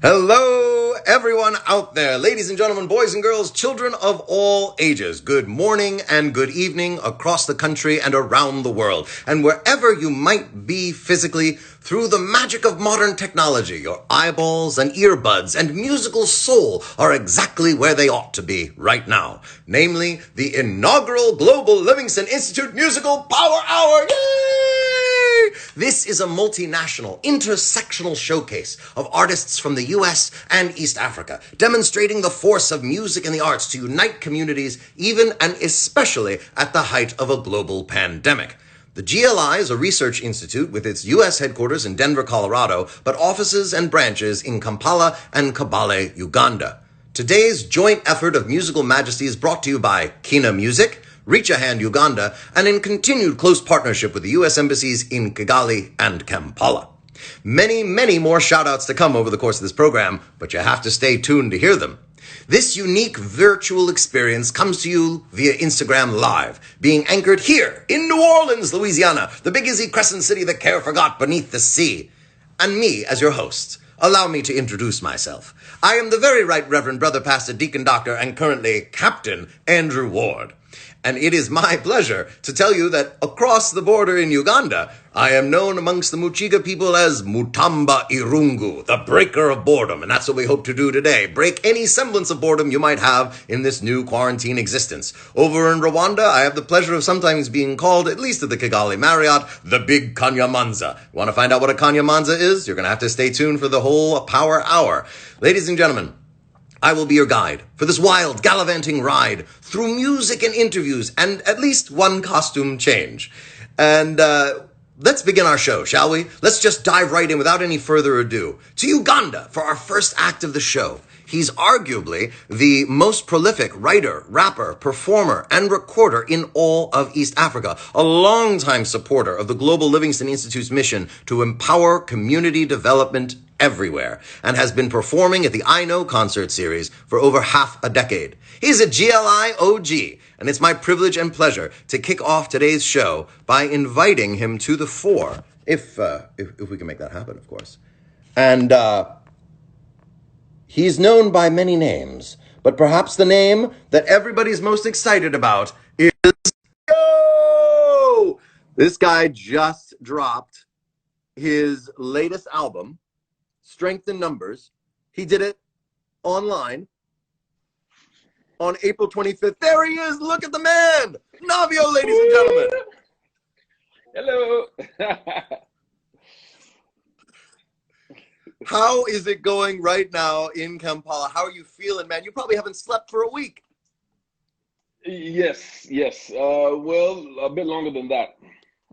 Hello, everyone out there, ladies and gentlemen, boys and girls, children of all ages. Good morning and good evening across the country and around the world. And wherever you might be physically, through the magic of modern technology, your eyeballs and earbuds and musical soul are exactly where they ought to be right now. Namely, the inaugural Global Livingston Institute Musical Power Hour. Yay! This is a multinational, intersectional showcase of artists from the US and East Africa, demonstrating the force of music and the arts to unite communities, even and especially at the height of a global pandemic. The GLI is a research institute with its U.S. headquarters in Denver, Colorado, but offices and branches in Kampala and Kabale, Uganda. Today's joint effort of musical majesty is brought to you by Kina Music, Reach a Hand Uganda, and in continued close partnership with the U.S. embassies in Kigali and Kampala. Many, many more shout-outs to come over the course of this program, but you have to stay tuned to hear them. This unique virtual experience comes to you via Instagram Live, being anchored here in New Orleans, Louisiana, the Big Izzy Crescent City that care forgot beneath the sea. And me as your host. Allow me to introduce myself. I am the very right Reverend Brother Pastor Deacon Doctor and currently Captain Andrew Ward. And it is my pleasure to tell you that across the border in Uganda, I am known amongst the Muchiga people as Mutamba Irungu, the breaker of boredom. And that's what we hope to do today. Break any semblance of boredom you might have in this new quarantine existence. Over in Rwanda, I have the pleasure of sometimes being called, at least at the Kigali Marriott, the Big Kanyamanza. Want to find out what a Kanyamanza is? You're going to have to stay tuned for the whole power hour. Ladies and gentlemen, I will be your guide for this wild, gallivanting ride through music and interviews and at least one costume change. And let's begin our show, shall we? Let's just dive right in without any further ado to Uganda for our first act of the show. He's arguably the most prolific writer, rapper, performer, and recorder in all of East Africa, a longtime supporter of the Global Livingston Institute's mission to empower community development everywhere, and has been performing at the I Know concert series for over half a decade. He's a GLI OG, and it's my privilege and pleasure to kick off today's show by inviting him to the fore, if we can make that happen, of course. And he's known by many names, but perhaps the name that everybody's most excited about is Yo! This guy just dropped his latest album, Strength in Numbers. He did it online on April 25th. There he is. Look at the man. Navio, ladies and gentlemen. Hello. How is it going right now in Kampala? How are you feeling, man? You probably haven't slept for a week. Yes. Well, a bit longer than that.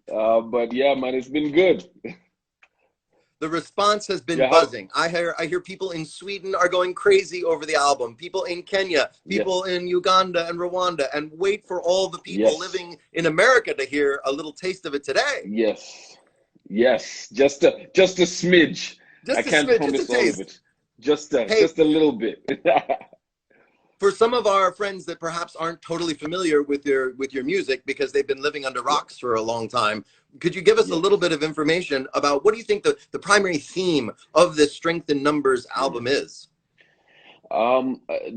But yeah, man, it's been good. The response has been buzzing. I hear people in Sweden are going crazy over the album. People in Kenya, people in Uganda and Rwanda, and wait for all the people living in America to hear a little taste of it today. Yes. Just a smidge. I can't promise all of it. Just a little bit. For some of our friends that perhaps aren't totally familiar with your music because they've been living under rocks for a long time, could you give us a little bit of information about what do you think the primary theme of this Strength in Numbers album is?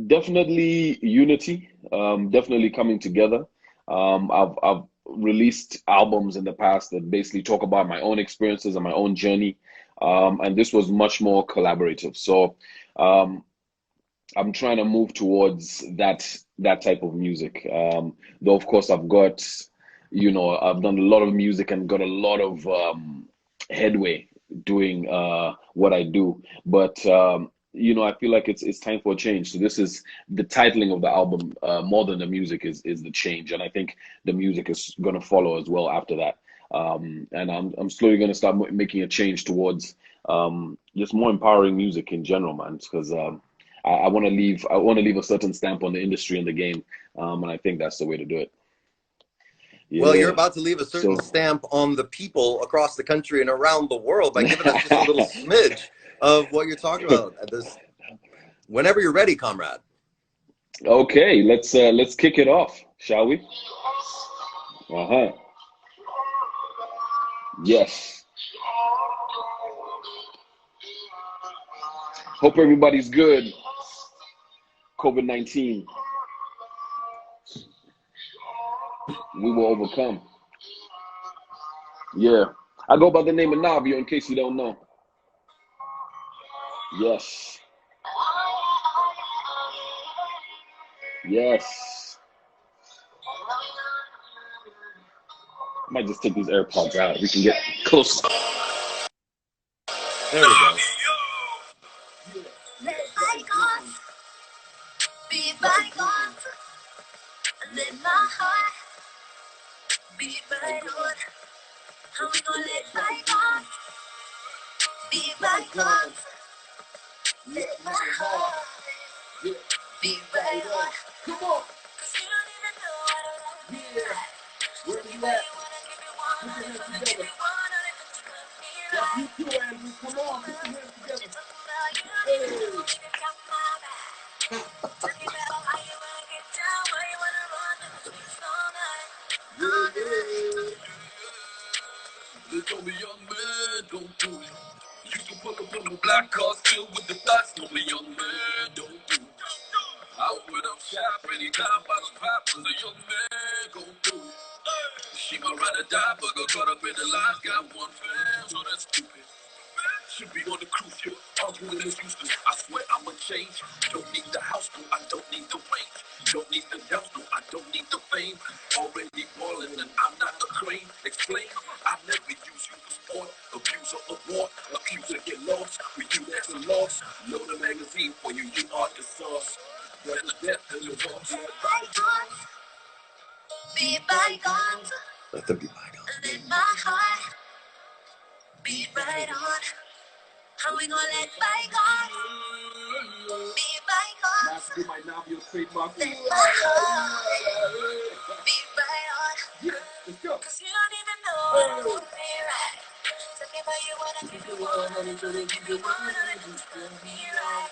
Definitely unity, definitely coming together. I've released albums in the past that basically talk about my own experiences and my own journey. And this was much more collaborative. So I'm trying to move towards that type of music. Though of course I've got, I've done a lot of music and got a lot of headway doing what I do. But I feel like it's time for a change. So this is the titling of the album, more than the music is the change. And I think the music is going to follow as well after that. And I'm slowly going to start making a change towards just more empowering music in general, man, because I want to leave a certain stamp on the industry and the game, and I think that's the way to do it. Yeah. Well, you're about to leave a certain stamp on the people across the country and around the world by giving us just a little smidge of what you're talking about. Whenever you're ready, comrade. Okay, let's kick it off, shall we? Yes. Hope everybody's good. COVID-19. We will overcome. Yeah. I go by the name of Navio in case you don't know. Yes. Yes. I might just take these AirPods out. We can get closer. There we go. Let bygones be bygones. Let my heart be right on. How we gonna let bygones be bygones? Let my heart be right on. Come on. 'Cause you don't even know what I love me like. Where you at? Put your hands together. That's you too, Andrew. Come on, put your hands together. Hey. They told me, young man, don't do it. You can pull up on the black cars filled with the thoughts. Told me, young man, don't do it. I would up shop anytime by the pop was a young man, don't do it. She might ride or die, but got caught up in the lies. Got one fan, so that's stupid. Should be on the cruise ship, arguing as useless. I swear I'ma change. Don't need the house, no, I don't need the range. Don't need the house, no, I don't need the fame. Already balling and I'm not the crane. Explain, I never use you for sport. Abuse or award, accuser get lost. With you that's a loss. Load the magazine for you, you are the sauce. When the death and the walks. Bygones be bygones. Let them be bygones. Let my heart be right on. How we gonna let bygones be bygones? That's to my Navio trademark. Let my heart be right on. Yeah, let's go. 'Cause you don't even know what I want me right. Tell me about you wanna keep you warm, wanna keep you warm, wanna keep me right.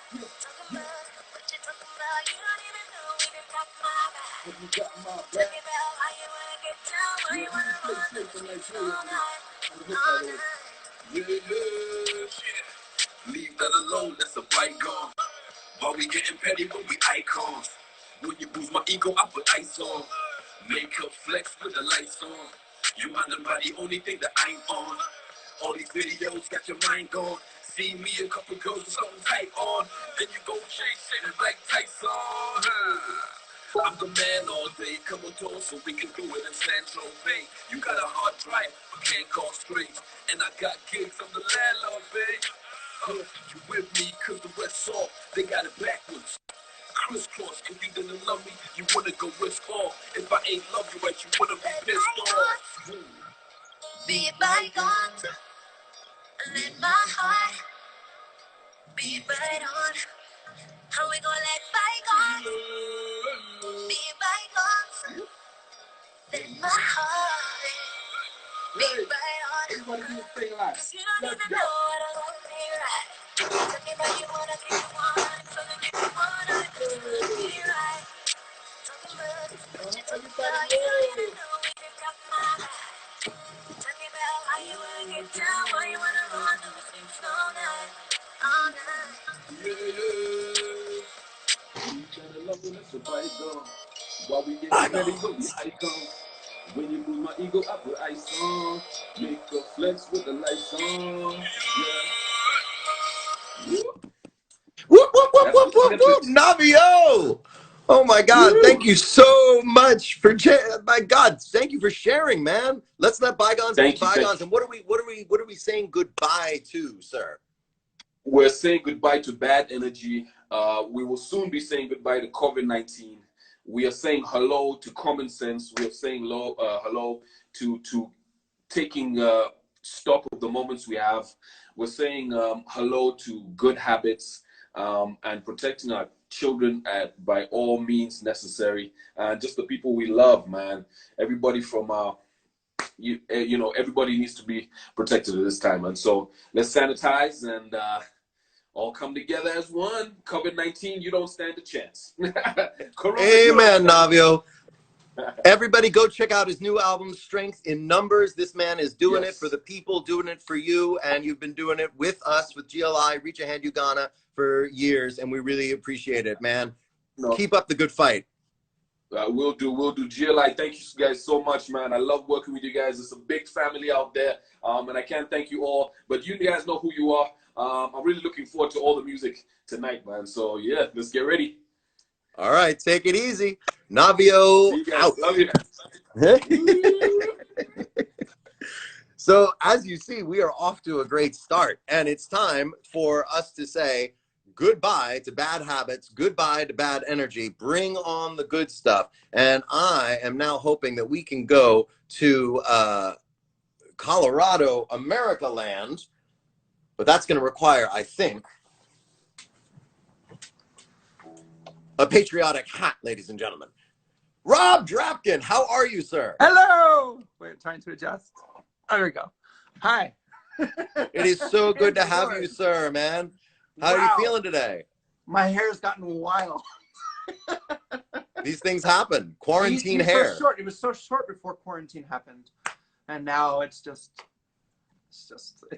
Talking about what you talking about, you don't even know when you got my back. You got my Tell back. me about how you wanna get down, why you wanna run the streets all night, all night. Yeah. Leave that alone, that's a bygone. While we getting petty when we icons. When you boost my ego, I put ice on. Makeup flex with the lights on. You mind about the only thing that I'm on. All these videos got your mind gone. See me a couple girls with something tight on. Then you go chase it like Tyson. I'm the man all day, come on tour so we can do it in San Tropez. You got a hard drive, but can't call straight. And I got gigs, I'm the landlord, babe. You with me, cause the West off, they got it backwards. Crisscross, if you didn't love me, you wouldn't go risk all. If I ain't love you right, you wouldn't be pissed off. Be bygones. Let my heart be right on. How we gonna let bygones be bygones? Let my heart be right on. Everybody do this thing live. 'Cause you don't even know what I want me right. Tell me about you wanna keep you warm, so that you wanna keep me right. Talking about what you talking about, you don't even know when you got my back. Tell me about how you wanna get down, why you wanna run the streets all night, all night. You gotta love when it's a bygone. While we get ready, go be icons. When you move my ego, I put ice on. Make a flex with the lights on. Yeah. Whoop, whoop, whoop, That's whoop, the whoop, whoop. snippet. Navio. Oh my God. Woo. Thank you so much for, my God, thank you for sharing, man. Let's let bygones be Thank you. bygones. And what are we saying goodbye to, sir? We're saying goodbye to bad energy. We will soon be saying goodbye to COVID-19. We are saying hello to common sense. We are saying hello to taking stock of the moments we have. We're saying hello to good habits and protecting our children by all means necessary. And just the people we love, man. Everybody from you know, everybody needs to be protected at this time. And so let's sanitize and all come together as one. COVID-19, you don't stand a chance. Amen, Navio. Everybody go check out his new album, Strength in Numbers. This man is doing it for Yes. the people, doing it for you, and you've been doing it with us, with GLI, Reach Ahead Uganda, for years, and we really appreciate it, man. No, Keep up the good fight. we'll do. GLI, thank you guys so much, man. I love working with you guys. It's a big family out there, and I can't thank you all. But you guys know who you are. I'm really looking forward to all the music tonight, man. So yeah, let's get ready. All right, take it easy. Navio See you guys. out. Love you. So as you see, we are off to a great start, and it's time for us to say goodbye to bad habits, goodbye to bad energy, bring on the good stuff. And I am now hoping that we can go to Colorado, America land, but that's going to require, I think, a patriotic hat, ladies and gentlemen. Rob Drabkin, how are you, sir? Hello. Wait, trying to adjust. There we go. Hi. It is so good to have you, sir, man. How are you feeling today? My hair's gotten wild. These things happen. Quarantine It was hair. So short. It was so short before quarantine happened, and now it's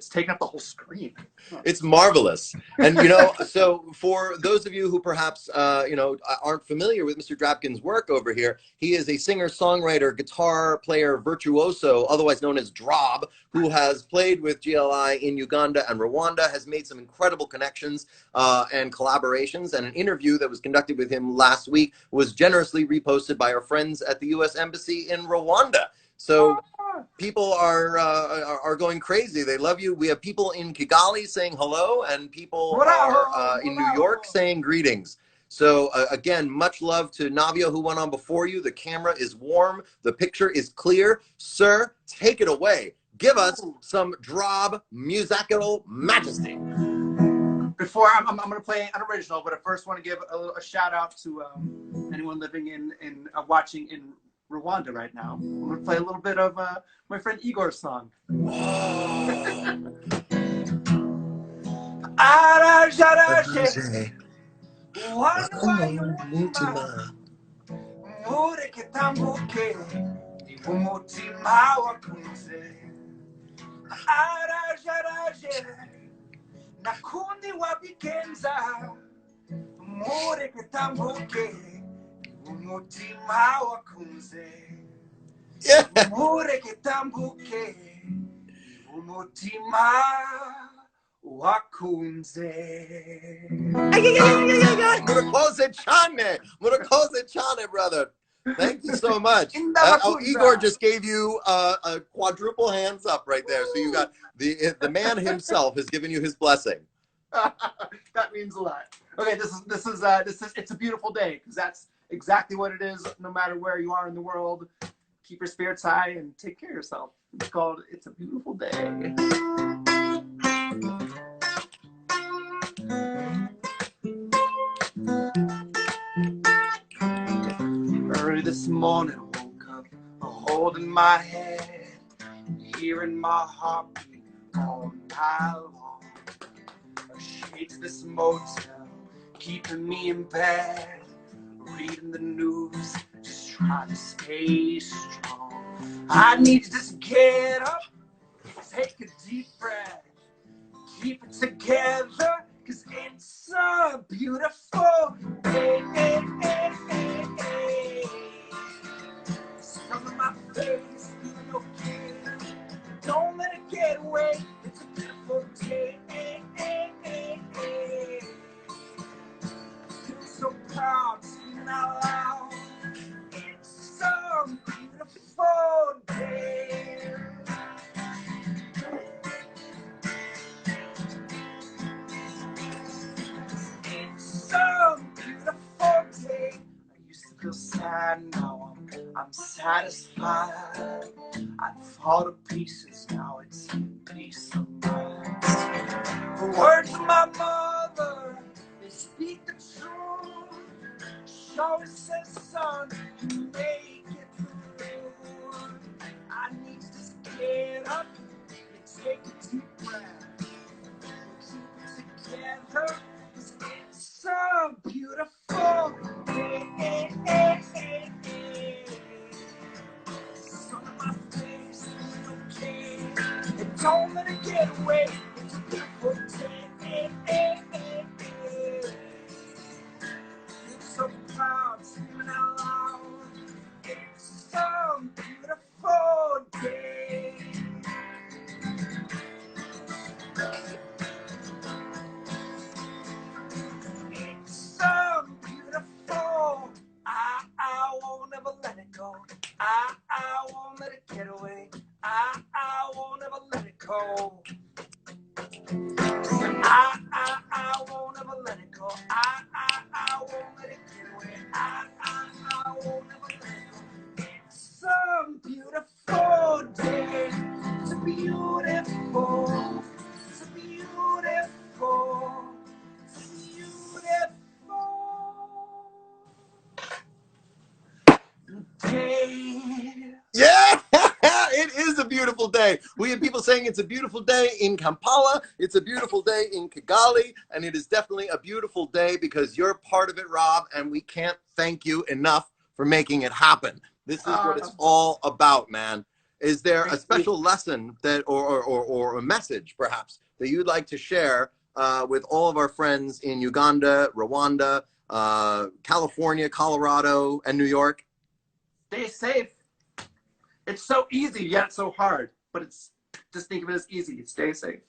taking up the whole screen. It's marvelous. And, you know, so for those of you who perhaps, you know, aren't familiar with Mr. Drabkin's work over here, he is a singer, songwriter, guitar player, virtuoso, otherwise known as Drab, who has played with GLI in Uganda and Rwanda, has made some incredible connections and collaborations. And an interview that was conducted with him last week was generously reposted by our friends at the U.S. Embassy in Rwanda. So people are going crazy. They love you. We have people in Kigali saying hello, and people are in New York saying greetings. So again, much love to Navio, who went on before you. The camera is warm. The picture is clear. Sir, take it away. Give us some Drab musical majesty. Before I'm going to play an original, but I first want to give a shout out to anyone living in watching in Rwanda right now. I'm going to play a little bit of my friend Igor's song. Nakundi wabigenza mureke tambuke umutima wakunze mureke tambuke umutima wakunze. Murakoze chane, brother. Thank you so much. Igor just gave you a quadruple hands up right there. So you got the man himself has given you his blessing. That means a lot. Okay, this is it's a beautiful day, because that's exactly what it is. No matter where you are in the world, keep your spirits high and take care of yourself. It's called "It's a Beautiful Day." Early this morning, I woke up holding my head, hearing my heartbeat all night long. Shades of this motel, keeping me in bed, reading the news, just trying to stay strong. I need to just get up, take a deep breath, keep it together, 'cause it's a beautiful day. Sun on my face, feeling okay. Don't let it get away. It's a beautiful day. Feel so proud, singing out loud. It's a beautiful day. It's a beautiful day. I used to feel sad, now I'm satisfied. I'd fall to pieces, now it's peace of mind. The words of my mother, they speak the truth. She always says, son, you make it through. I need to just get up and take a deep breath. Keep it together, 'cause it's a beautiful day. day. We have people saying it's a beautiful day in Kampala, it's a beautiful day in Kigali, and it is definitely a beautiful day because you're part of it, Rob, and we can't thank you enough for making it happen. This is what it's all about, man. Is there a special lesson that, or a message, perhaps, that you'd like to share with all of our friends in Uganda, Rwanda, California, Colorado, and New York? Stay safe. It's so easy, yet so hard. But it's just think of it as easy. Stay safe.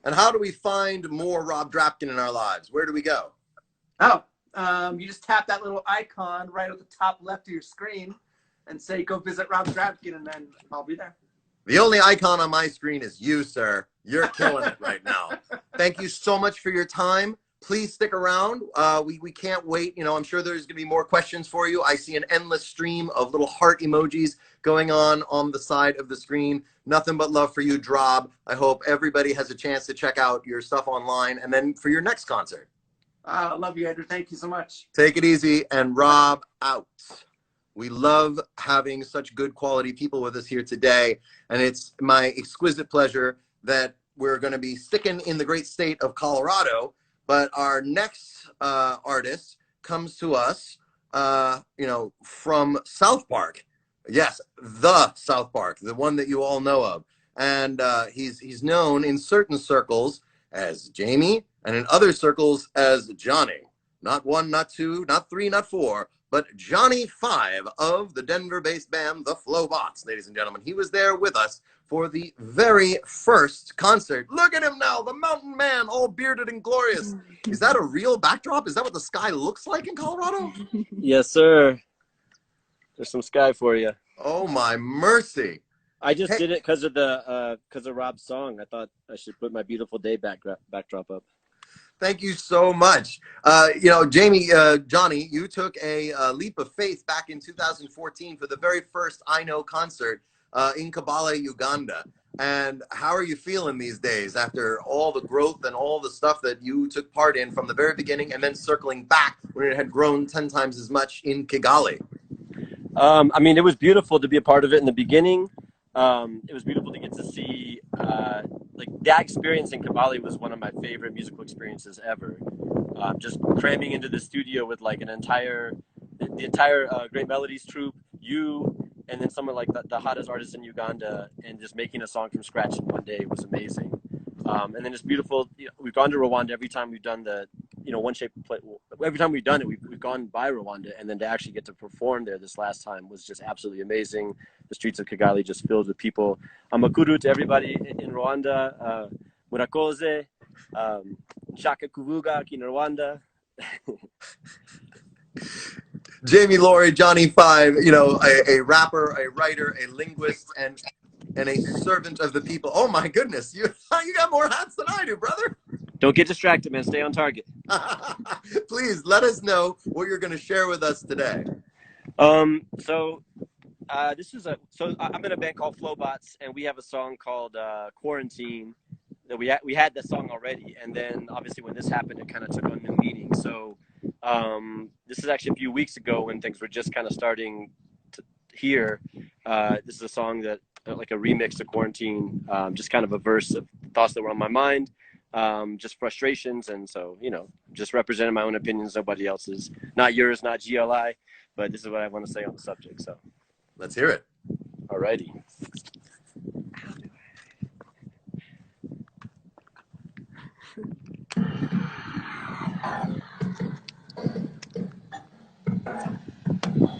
And how do we find more Rob Drabkin in our lives? Where do we go? Oh, you just tap that little icon right at the top left of your screen and say, go visit Rob Drabkin, and then I'll be there. The only icon on my screen is you, sir. You're killing it right now. Thank you so much for your time. Please stick around. We can't wait. You know, I'm sure there's going to be more questions for you. I see an endless stream of little heart emojis going on the side of the screen. Nothing but love for you, Drob. I hope everybody has a chance to check out your stuff online and then for your next concert. I love you, Andrew. Thank you so much. Take it easy, and Rob out. We love having such good quality people with us here today, and it's my exquisite pleasure that we're going to be sticking in the great state of Colorado, but our next artist comes to us, from South Park. Yes, the South Park, the one that you all know of. And he's known in certain circles as Jamie, and in other circles as Johnny. Not one, not two, not three, not four, but Johnny 5 of the Denver-based band, the Flowbots, ladies and gentlemen. He was there with us for the very first concert. Look at him now, the mountain man, all bearded and glorious. Is that a real backdrop? Is that what the sky looks like in Colorado? Yes, sir. There's some sky for you. Oh, my mercy. I just did it because of Rob's song. I thought I should put my beautiful day backdrop up. Thank you so much. Jamie, Johnny, you took a leap of faith back in 2014 for the very first I Know concert in Kampala, Uganda. And how are you feeling these days after all the growth and all the stuff that you took part in from the very beginning and then circling back when it had grown 10 times as much in Kigali? I mean, it was beautiful to be a part of it in the beginning. It was beautiful to get to see, that experience in Kigali was one of my favorite musical experiences ever. Just cramming into the studio with like the entire Great Melodies troupe, you, and then someone like the hottest artist in Uganda, and just making a song from scratch in one day was amazing. And then it's beautiful. We've gone to Rwanda every time we've done every time we've done it, we've gone by Rwanda, and then to actually get to perform there this last time was just absolutely amazing. The streets of Kigali just filled with people. Amakuru to everybody in Rwanda. Murakoze. Shaka kuvuga kina Rwanda. Jamie Laurie, Johnny 5, a rapper, a writer, a linguist, and a servant of the people. Oh my goodness, you got more hats than I do, brother. Don't get distracted, man. Stay on target. Please let us know what you're going to share with us today. I'm in a band called Flowbots, and we have a song called Quarantine. That we had that song already, and then obviously when this happened, it kind of took on new meaning. So this is actually a few weeks ago when things were just kind of starting to hear. This is a song that like a remix of Quarantine, just kind of a verse of thoughts that were on my mind. Just frustrations, and so just representing my own opinions, nobody else's, not yours, not GLI, but this is what I want to say on the subject. So let's hear it. Alrighty.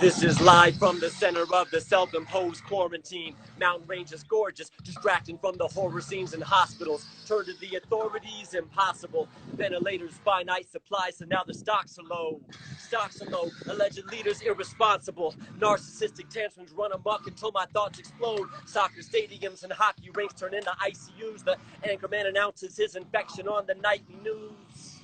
This is live from the center of the self-imposed quarantine. Mountain range is gorgeous, distracting from the horror scenes in hospitals. Turn to the authorities, impossible. Ventilators, finite supplies, so now the stocks are low. Stocks are low, alleged leaders irresponsible. Narcissistic tantrums run amok until my thoughts explode. Soccer stadiums and hockey rinks turn into ICUs. The anchorman announces his infection on the nightly news.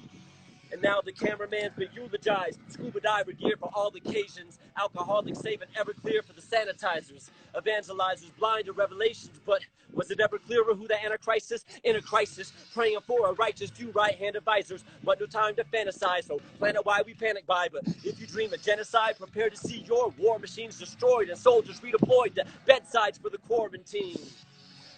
And now the cameraman's been eulogized. Scuba diver gear for all occasions. Alcoholics save it Everclear for the sanitizers. Evangelizers blind to revelations. But was it ever clearer who the Antichrist is? In a crisis, praying for a righteous Jew, right-hand advisors. But no time to fantasize, so planet-wide we panic by. But if you dream of genocide, prepare to see your war machines destroyed and soldiers redeployed to bedsides for the quarantine.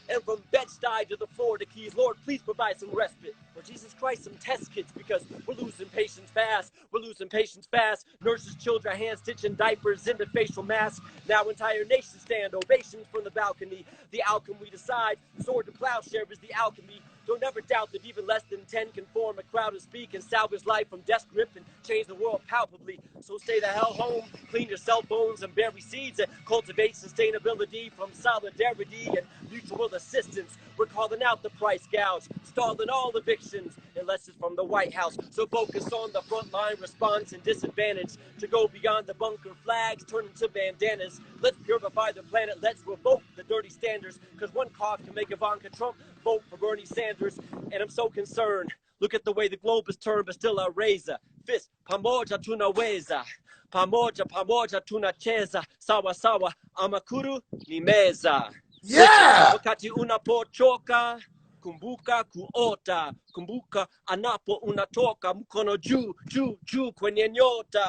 And from Bed-Stuy to the Florida Keys, Lord, please provide some respite. For Jesus Christ, some test kits, because we're losing patience fast. We're losing patience fast. Nurses, children, hand stitching diapers into facial masks. Now entire nations stand ovations from the balcony. The outcome we decide, sword to plowshare is the alchemy. Don't ever doubt that even less than 10 can form a crowd to speak and salvage life from death grip and change the world palpably. So stay the hell home, clean your cell phones and bury seeds and cultivate sustainability from solidarity and mutual assistance. We're calling out the price gouge, stalling all evictions, unless it's from the White House. So focus on the frontline response and disadvantage to go beyond the bunker flags, turn into bandanas. Let's purify the planet, let's revoke the dirty standards, because one cough can make Ivanka Trump vote for Bernie Sanders. And I'm so concerned. Look at the way the globe is turned, but still I raise a fist. Pamoja tunaweza. Pamoja tunacheza. Sawa sawa, amakuru ni meza. Yeah! Wakati unapochoka, kumbuka kuota. Kumbuka anapo unatoka, mkono juu, juu, juu kwenye nyota.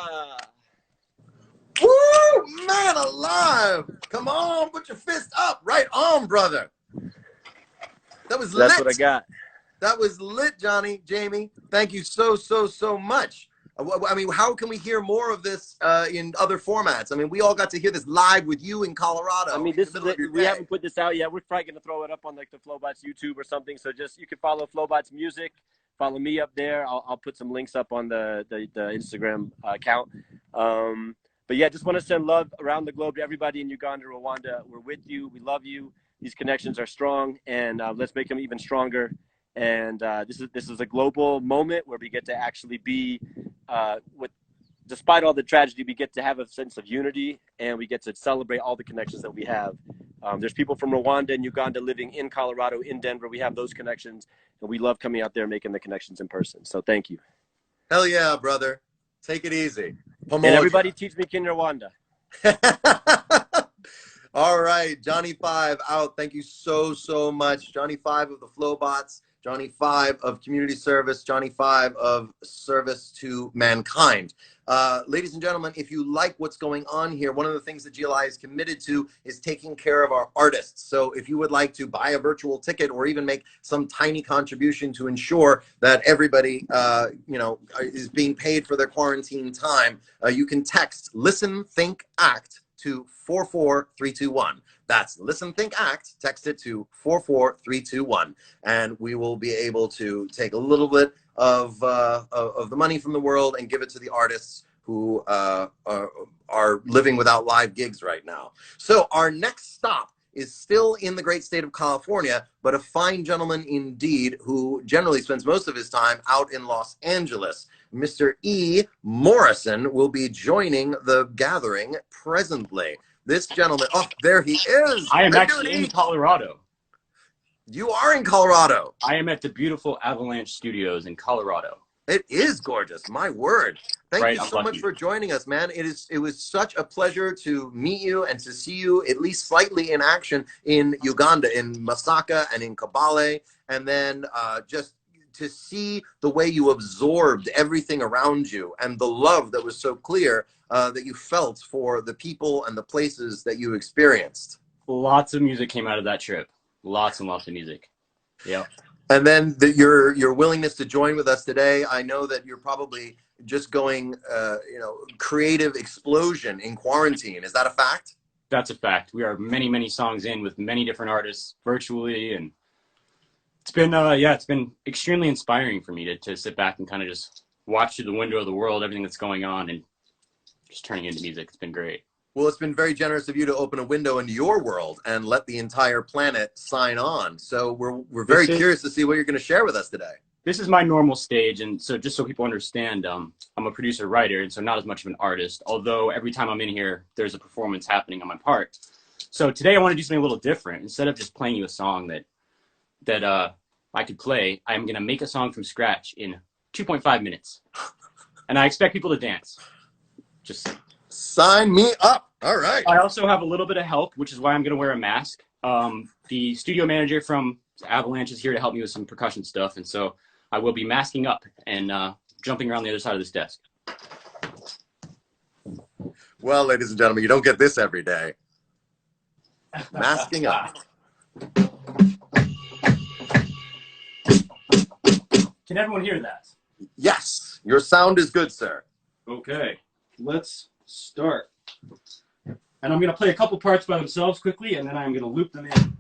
Woo! Man alive! Come on, put your fist up. Right on, brother. That was lit. That's what I got. That was lit, Johnny, Jamie. Thank you so much. I mean, how can we hear more of this in other formats? I mean, we all got to hear this live with you in Colorado. I mean, this is we haven't put this out yet. We're probably gonna throw it up on like the Flowbots YouTube or something. So just you can follow Flowbots Music. Follow me up there. I'll put some links up on the Instagram account. But yeah, just want to send love around the globe to everybody in Uganda, Rwanda. We're with you. We love you. These connections are strong, and let's make them even stronger. And this is a global moment where we get to actually be, despite all the tragedy, we get to have a sense of unity, and we get to celebrate all the connections that we have. There's people from Rwanda and Uganda living in Colorado, in Denver. We have those connections, and we love coming out there and making the connections in person. So thank you. Hell yeah, brother. Take it easy. And everybody teach me Kinyarwanda. All right, Johnny 5 out. Thank you so much. Johnny 5 of the Flowbots, Johnny 5 of community service, Johnny 5 of service to mankind. Ladies and gentlemen, if you like what's going on here, one of the things that GLI is committed to is taking care of our artists. So if you would like to buy a virtual ticket or even make some tiny contribution to ensure that everybody, is being paid for their quarantine time, you can text Listen, Think, Act to 44321. That's Listen, Think, Act. Text it to 44321, and we will be able to take a little bit of the money from the world and give it to the artists who are living without live gigs right now. So our next stop is still in the great state of California, but a fine gentleman indeed who generally spends most of his time out in Los Angeles. Mr. E. Morrison will be joining the gathering presently. This gentleman, oh, there he is. I am actually in Colorado. You are in Colorado. I am at the beautiful Avalanche Studios in Colorado. It is gorgeous, my word. Thank you so much lucky. for joining us, man. It was such a pleasure to meet you and to see you at least slightly in action in Uganda, in Masaka and in Kabale, and then just to see the way you absorbed everything around you and the love that was so clear that you felt for the people and the places that you experienced. Lots of music came out of that trip. Lots and lots of music. Yeah. And then your willingness to join with us today. I know that you're probably just going, creative explosion in quarantine. Is that a fact? That's a fact. We are many, many songs in with many different artists virtually, and it's been it's been extremely inspiring for me to sit back and kind of just watch through the window of the world, everything that's going on, and just turning into music. It's been great. Well, it's been very generous of you to open a window into your world and let the entire planet sign on. So we're very curious to see what you're going to share with us today. This is my normal stage, and so just so people understand, I'm a producer-writer, and so not as much of an artist, although every time I'm in here, there's a performance happening on my part. So today I want to do something a little different. Instead of just playing you a song that I could play, I'm going to make a song from scratch in 2.5 minutes. And I expect people to dance. Just sign me up. All right. I also have a little bit of help, which is why I'm going to wear a mask. The studio manager from Avalanche is here to help me with some percussion stuff, and so I will be masking up and jumping around the other side of this desk. Well, ladies and gentlemen, you don't get this every day. Masking up. Can everyone hear that? Yes, your sound is good, sir. Okay, let's start. And I'm going to play a couple parts by themselves quickly, and then I'm going to loop them in.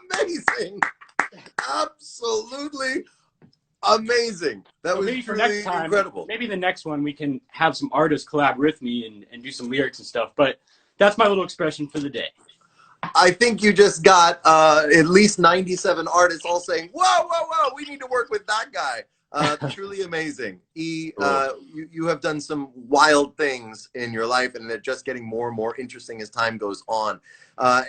Amazing. Absolutely amazing. That was Maybe for truly next time, incredible. maybe the next one we can have some artists collab with me and do some lyrics and stuff. But that's my little expression for the day. I think you just got at least 97 artists all saying, whoa, whoa, whoa, we need to work with that guy. Truly amazing. You have done some wild things in your life, and they're just getting more and more interesting as time goes on.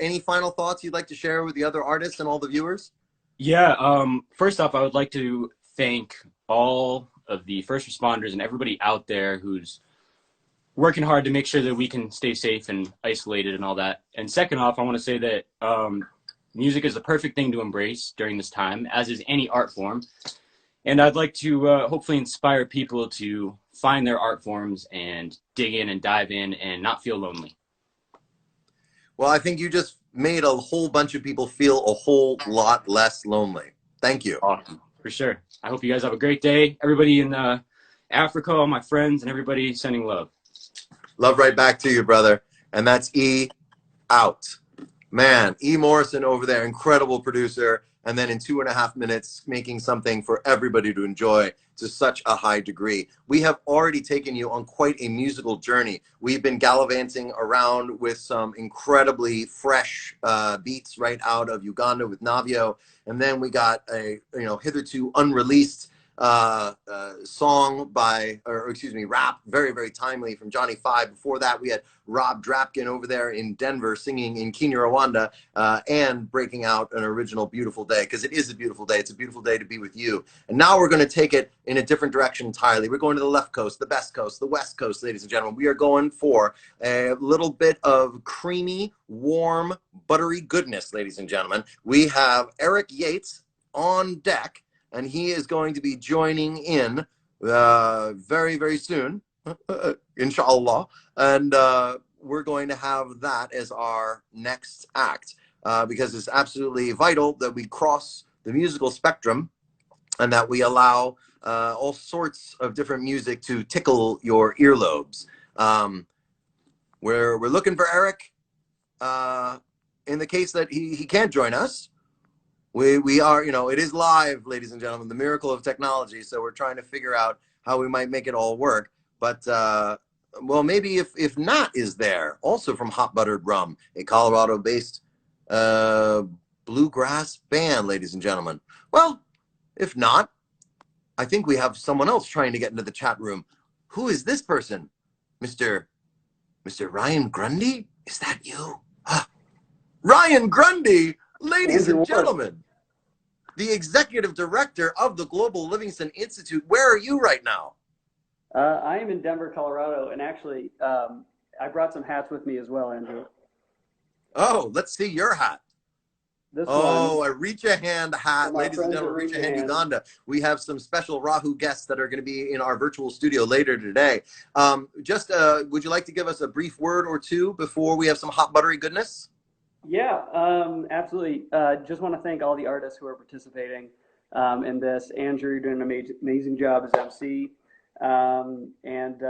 Any final thoughts you'd like to share with the other artists and all the viewers? Yeah, first off, I would like to thank all of the first responders and everybody out there who's working hard to make sure that we can stay safe and isolated and all that. And second off, I want to say that music is the perfect thing to embrace during this time, as is any art form. And I'd like to hopefully inspire people to find their art forms and dig in and dive in and not feel lonely. Well, I think you just made a whole bunch of people feel a whole lot less lonely. Thank you. Awesome. For sure. I hope you guys have a great day. Everybody in Africa, all my friends, and everybody sending love. Love right back to you, brother. And that's E out. Man, E. Morrison over there, incredible producer. And then in 2.5 minutes, making something for everybody to enjoy to such a high degree. We have already taken you on quite a musical journey. We've been gallivanting around with some incredibly fresh beats right out of Uganda with Navio. And then we got a hitherto unreleased song rap, very, very timely from Johnny Five. Before that, we had Rob Drabkin over there in Denver singing in Kinyarwanda and breaking out an original Beautiful Day, because it is a beautiful day. It's a beautiful day to be with you. And now we're going to take it in a different direction entirely. We're going to the left coast, the best coast, the west coast, ladies and gentlemen. We are going for a little bit of creamy, warm, buttery goodness, ladies and gentlemen. We have Erik Yates on deck, and he is going to be joining in very, very soon, inshallah. And we're going to have that as our next act because it's absolutely vital that we cross the musical spectrum and that we allow all sorts of different music to tickle your earlobes. We're looking for Erik in the case that he can't join us, we are, it is live, ladies and gentlemen, the miracle of technology. So we're trying to figure out how we might make it all work. But well, maybe if Nat is there, also from Hot Buttered Rum, a Colorado-based bluegrass band, ladies and gentlemen. Well, if not, I think we have someone else trying to get into the chat room. Who is this person? Mr. Ryan Grundy? Is that you? Ryan Grundy, ladies and gentlemen, the executive director of the Global Livingston Institute. Where are you right now? I am in Denver, Colorado, and actually, I brought some hats with me as well, Andrew. Oh, let's see your hat. This a Reach a Hand hat. Ladies and friends gentlemen, at Reach a Reach a Hand Hand. Uganda. We have some special Rahu guests that are going to be in our virtual studio later today. Would you like to give us a brief word or two before we have some hot buttery goodness? Yeah, absolutely. Just want to thank all the artists who are participating in this. Andrew, you're doing an amazing job as MC. And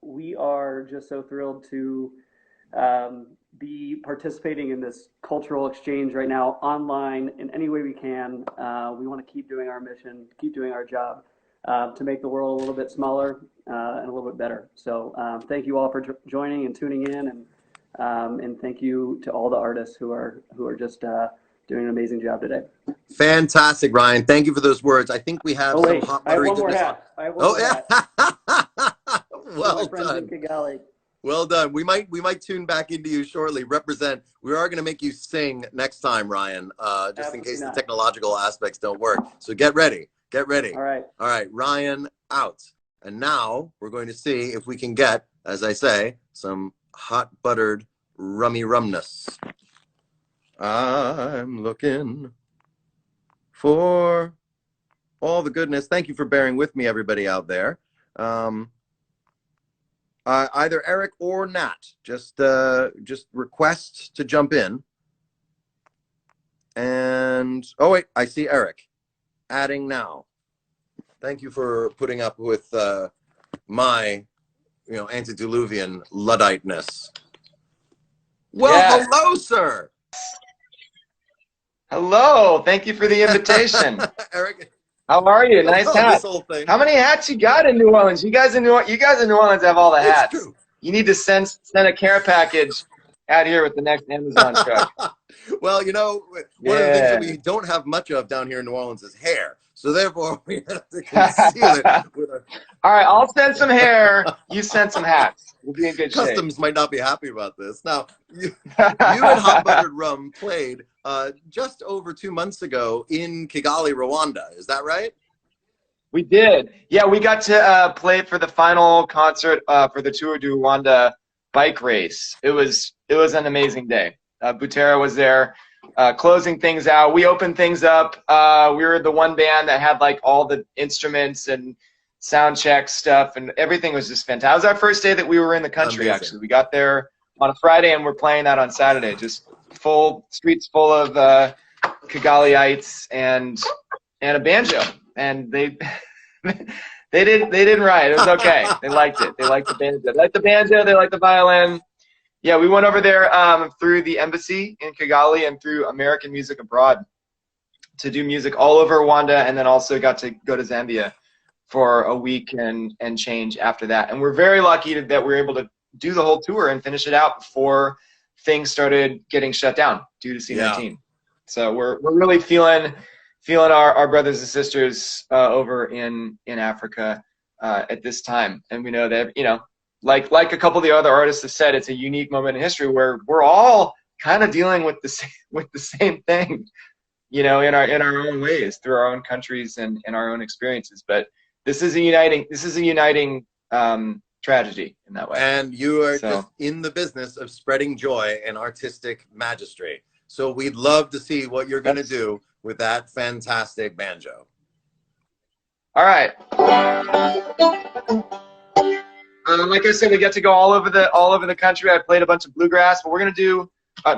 we are just so thrilled to be participating in this cultural exchange right now online in any way we can. We want to keep doing our mission, keep doing our job to make the world a little bit smaller and a little bit better. So thank you all for joining and tuning in, and thank you to all the artists who are just doing an amazing job today. Fantastic, Ryan. Thank you for those words. I think we have some hot buttery goodness. I have one more hat. Well done. Kigali. Well done. We might tune back into you shortly. Represent. We are going to make you sing next time, Ryan, just in case the technological aspects don't work. So get ready. Get ready. All right. All right. Ryan out. And now we're going to see if we can get, as I say, some hot buttered rummy rumness. I'm looking for all the goodness. Thank you for bearing with me, everybody out there. Either Erik or Nat, just request to jump in. And oh wait, I see Erik adding now. Thank you for putting up with my, antediluvian Ludditeness. Well, hello, sir. Hello. Thank you for the invitation. Erik. How are you? Nice hat. How many hats you got in New Orleans? You guys in New Orleans have all the hats. It's true. You need to send a care package out here with the next Amazon truck. Well, one of the things that we don't have much of down here in New Orleans is hair. So therefore, we have to conceal it with a... All right, I'll send some hair. You send some hats. We'll be in good shape. Customs might not be happy about this. Now, you and Hot Buttered Rum played just over 2 months ago in Kigali, Rwanda. Is that right? We did. Yeah, we got to play for the final concert for the Tour du Rwanda bike race. It was an amazing day. Butera was there closing things out. We opened things up. We were the one band that had like all the instruments and sound check stuff, and everything was just fantastic. It was our first day that we were in the country. Amazing. Actually, we got there on a Friday and we're playing that on Saturday. Just full streets full of Kigaliites and a banjo, and they didn't riot. It was okay. They liked it. They liked the banjo. They liked the banjo. They liked the violin. Yeah, we went over there through the embassy in Kigali and through American Music Abroad to do music all over Rwanda, and then also got to go to Zambia for a week and change after that. And we're very lucky that we were able to do the whole tour and finish it out before things started getting shut down due to C-19. Yeah. So we're really feeling our brothers and sisters over in Africa at this time. And we know that, like a couple of the other artists have said, it's a unique moment in history where we're all kind of dealing with the same thing, in our own ways, through our own countries and our own experiences. But this is a uniting tragedy in that way. And you are just in the business of spreading joy and artistic majesty. So we'd love to see what you're going to do with that fantastic banjo. All right. Like I said, we get to go all over the country. I played a bunch of bluegrass, but we're gonna do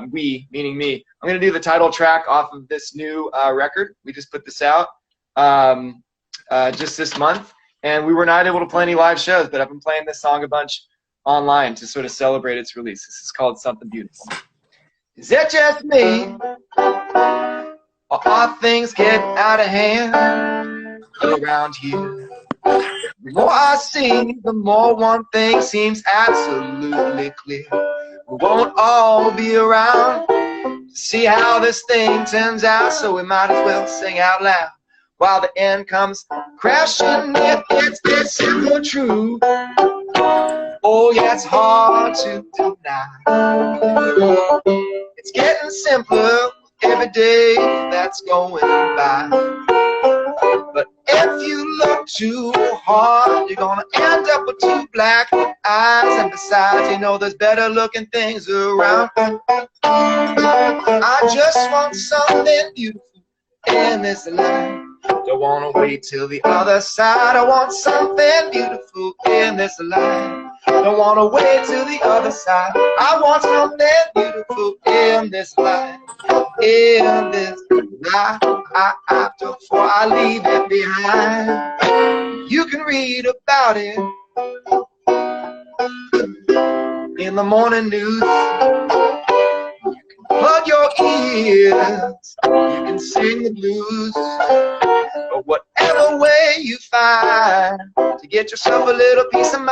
we, meaning me. I'm gonna do the title track off of this new record. We just put this out just this month, and we were not able to play any live shows, but I've been playing this song a bunch online to sort of celebrate its release. This is called Something Beautiful. Is it just me? Or are things getting out of hand around here? The more I see, the more one thing seems absolutely clear. We won't all be around to see how this thing turns out, so we might as well sing out loud while the end comes crashing near. It's simple true. Oh yeah, it's hard to deny. It's getting simpler every day that's going by. But if you look too hard, you're gonna end up with two black eyes. And besides, you know there's better looking things around. I just want something beautiful in this life. Don't wanna wait till the other side. I want something beautiful in this life. Don't wanna wait till the other side. I want something beautiful in this life. In this life, before I leave it behind. You can read about it in the morning news. Plug your ears, you can sing the blues. But whatever way you find to get yourself a little peace of mind,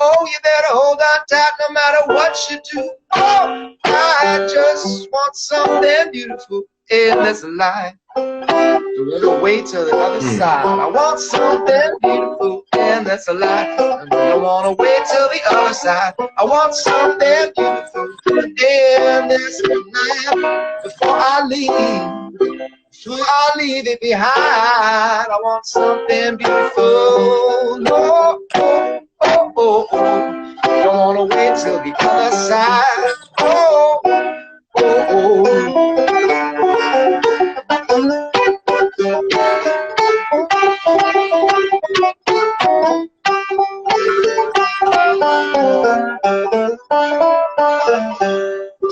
oh, you better hold on tight no matter what you do. Oh, I just want something beautiful in this life. Don't wanna wait till the other side. I want something beautiful in this life. I don't wanna wait till the other side. I want something beautiful in this life. Before I leave it behind. I want something beautiful. Oh, oh, oh, oh, oh. Don't wanna wait till the other side. Oh, oh, oh.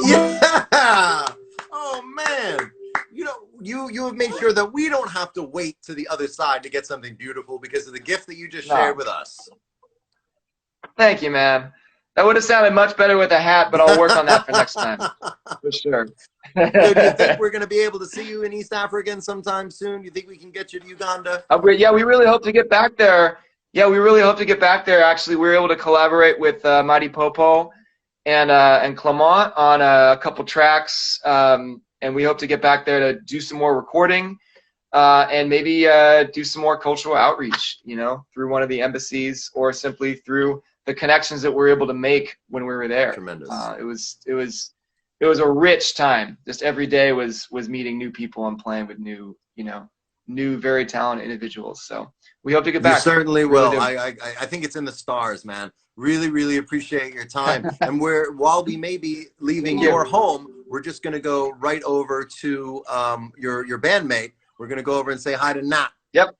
Yeah! Oh man! You know, you have made sure that we don't have to wait to the other side to get something beautiful because of the gift that you just shared with us. Thank you, man. That would have sounded much better with a hat, but I'll work on that for next time. For sure. So do you think we're going to be able to see you in East Africa sometime soon? Do you think we can get you to Uganda? Yeah, we really hope to get back there. Yeah, we really hope to get back there. Actually, we were able to collaborate with Mighty Popo and Clement on a couple tracks, and we hope to get back there to do some more recording and maybe do some more cultural outreach, you know, through one of the embassies or simply through the connections that we were able to make when we were there. Tremendous. It was a rich time. Just every day was meeting new people and playing with new very talented individuals. So we hope to get back. You certainly will. Really I think it's in the stars, man. Really, really appreciate your time. And while we may be leaving your home, we're just going to go right over to your bandmate. We're going to go over and say hi to Nat. Yep.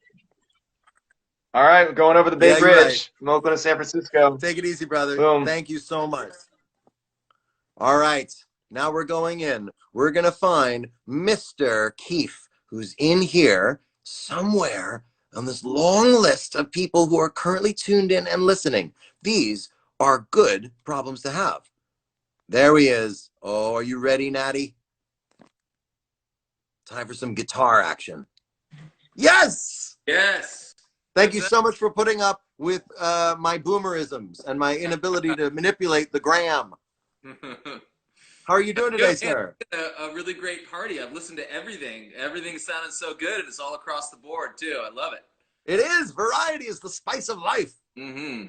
All right, we're going over the Bay Bridge right. from Oakland to San Francisco. Take it easy, brother. Boom. Thank you so much. All right, now we're going in. We're going to find Mr. Keefe, who's in here somewhere on this long list of people who are currently tuned in and listening. These are good problems to have. There he is. Oh, are you ready, Natty? Time for some guitar action. Yes! Yes. Thank you so much for putting up with my boomerisms and my inability to manipulate the gram. How are you doing today, sir? A really great party. I've listened to everything. Everything sounded so good, and it's all across the board, too. I love it. It is. Variety is the spice of life. Mm-hmm.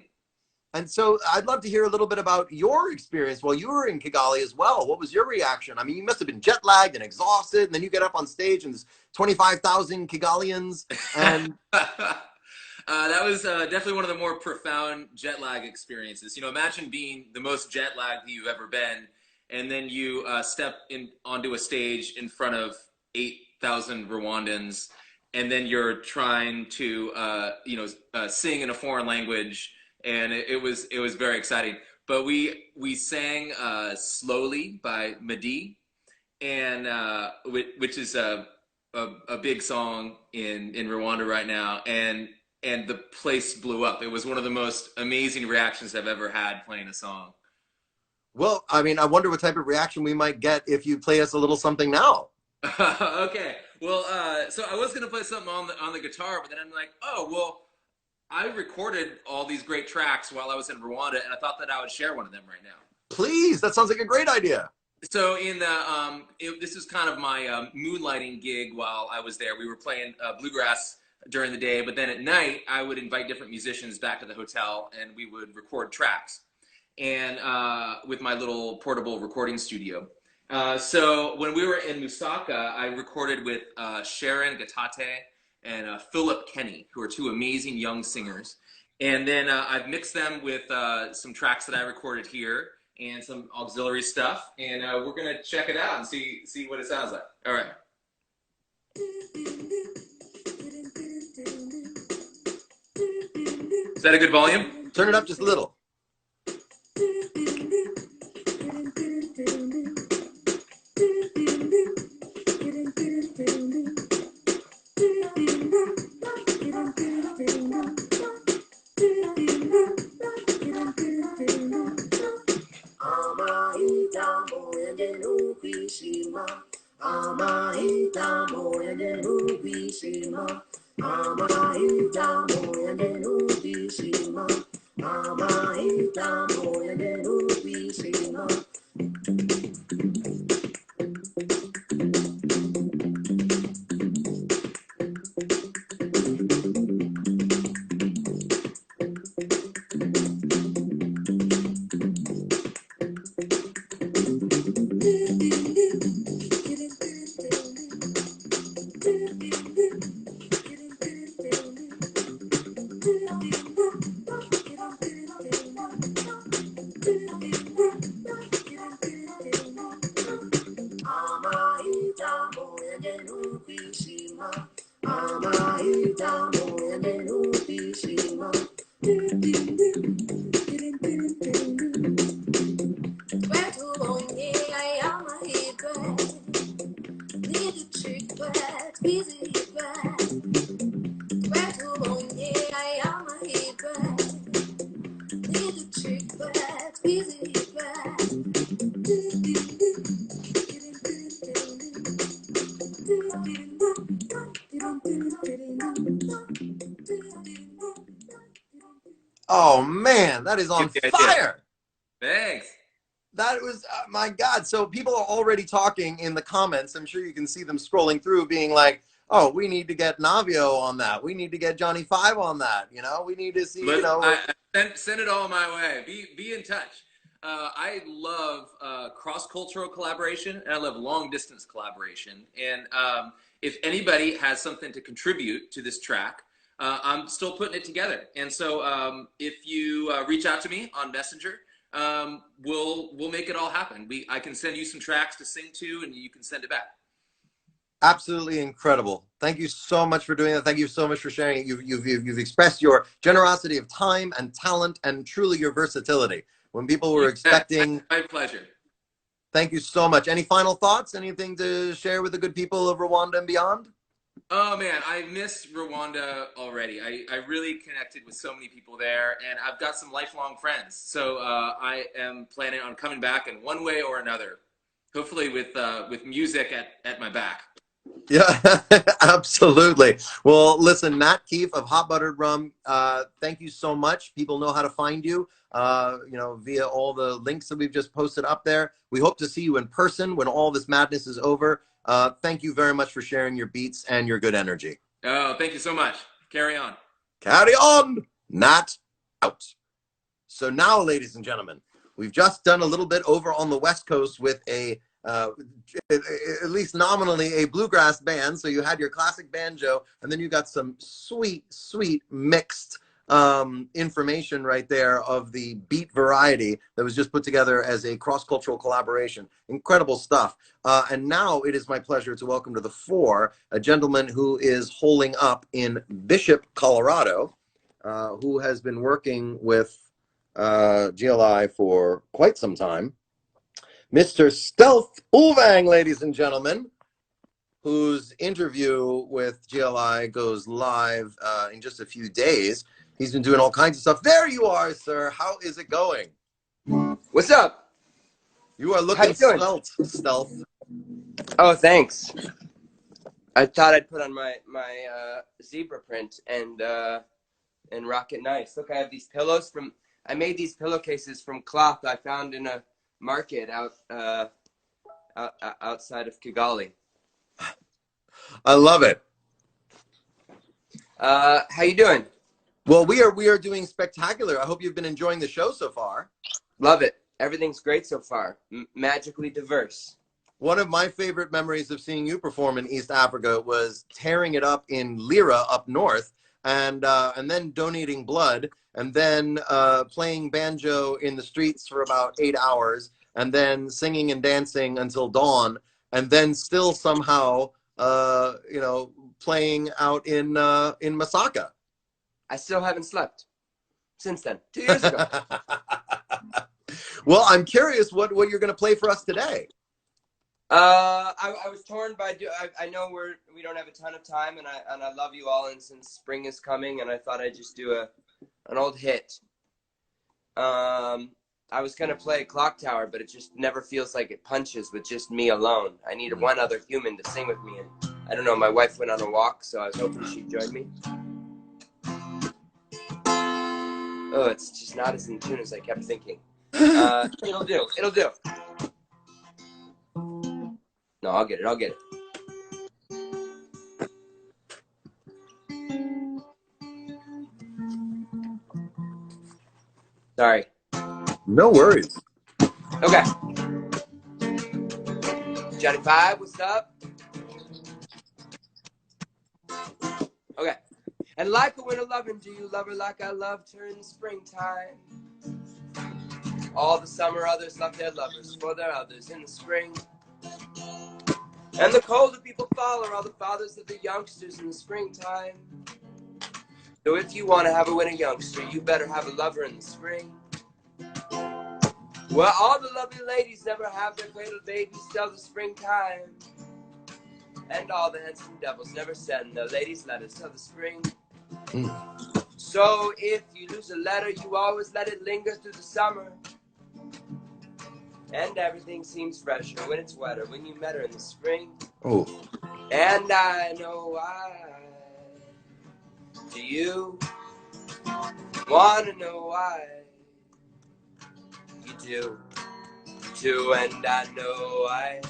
And so I'd love to hear a little bit about your experience while you were in Kigali as well. What was your reaction? I mean, you must have been jet lagged and exhausted, and then you get up on stage and there's 25,000 Kigalians. And that was definitely one of the more profound jet lag experiences. You know, imagine being the most jet lagged you've ever been, and then you step onto a stage in front of 8,000 Rwandans, and then you're trying to sing in a foreign language, and it was very exciting. But we sang "Slowly" by Madi, and which is a big song in Rwanda right now, and the place blew up. It was one of the most amazing reactions I've ever had playing a song. Well, I mean, I wonder what type of reaction we might get if you play us a little something now. Okay. Well, so I was gonna play something on the guitar, but then I'm like, oh well, I recorded all these great tracks while I was in Rwanda, and I thought that I would share one of them right now. Please, that sounds like a great idea. So in the this is kind of my moonlighting gig while I was there. We were playing bluegrass during the day, but then at night I would invite different musicians back to the hotel, and we would record tracks, and with my little portable recording studio. So when we were in Lusaka, I recorded with Sharon Gatate and Philip Kenny, who are two amazing young singers. And then I've mixed them with some tracks that I recorded here and some auxiliary stuff. And we're going to check it out and see what it sounds like. All right. Is that a good volume? Turn it up just a little. Oh man, that is on fire. Thanks. That was, my God. So people are already talking in the comments. I'm sure you can see them scrolling through being like, oh, we need to get Navio on that. We need to get Johnny Five on that. You know, we need to see, you know. Send it all my way. Be in touch. I love cross-cultural collaboration, and I love long-distance collaboration. And if anybody has something to contribute to this track, I'm still putting it together. And so if you reach out to me on Messenger, we'll make it all happen. I can send you some tracks to sing to, and you can send it back. Absolutely incredible. Thank you so much for doing that. Thank you so much for sharing it. You've expressed your generosity of time and talent and truly your versatility. When people were expecting... My pleasure. Thank you so much. Any final thoughts? Anything to share with the good people of Rwanda and beyond? Oh man, I miss Rwanda already. I really connected with so many people there, and I've got some lifelong friends. So I am planning on coming back in one way or another, hopefully with music at my back. Yeah, absolutely. Well, listen, Nat Keefe of Hot Buttered Rum, thank you so much. People know how to find you, you know, via all the links that we've just posted up there. We hope to see you in person when all this madness is over. Thank you very much for sharing your beats and your good energy. Oh, thank you so much. Carry on. Carry on. Nat out. So now, ladies and gentlemen, we've just done a little bit over on the West Coast with at least nominally a bluegrass band. So you had your classic banjo, and then you got some sweet mixed information right there of the beat variety that was just put together as a cross-cultural collaboration. Incredible stuff. And now it is my pleasure to welcome to the fore a gentleman who is holing up in Bishop, Colorado, who has been working with GLI for quite some time. Mr. Stelth Ulvang, ladies and gentlemen, whose interview with GLI goes live in just a few days. He's been doing all kinds of stuff. There you are, sir. How is it going? What's up? You are How looking you doing? Stealth. Oh, thanks. I thought I'd put on my zebra print and rock it nice. Look, I have these pillows from. I made these pillowcases from cloth I found in a market outside of Kigali. I love it. How you doing? Well, we are doing spectacular. I hope you've been enjoying the show so far. Love it. Everything's great so far. Magically diverse. One of my favorite memories of seeing you perform in East Africa was tearing it up in Lira up north, and then donating blood, and then playing banjo in the streets for about 8 hours, and then singing and dancing until dawn, and then still somehow playing out in Masaka. I still haven't slept since then. 2 years ago. Well, I'm curious what you're going to play for us today. I was torn by. I know we don't have a ton of time, and I love you all, and since spring is coming, and I thought I'd just do an old hit. I was gonna play Clock Tower, but it just never feels like it punches with just me alone. I need one other human to sing with me, and I don't know. My wife went on a walk, so I was hoping she'd join me. Oh, it's just not as in tune as I kept thinking. It'll do. It'll do. No, I'll get it. I'll get it. Sorry. No worries. Okay. Johnny Five, what's up? Okay. And like a winter loving, do you love her like I loved her in the springtime? All the summer others left their lovers for their others in the spring. And the colder people follow all the fathers of the youngsters in the springtime. So if you want to have a winter youngster, you better have a lover in the spring. Well, all the lovely ladies never have their cradle babies till the springtime. And all the handsome devils never send their ladies letters till the spring. So if you lose a letter, you always let it linger through the summer. And everything seems fresher when it's wetter when you met her in the spring. Oh. And I know why. Do you want to know why? You do, too, and I know why.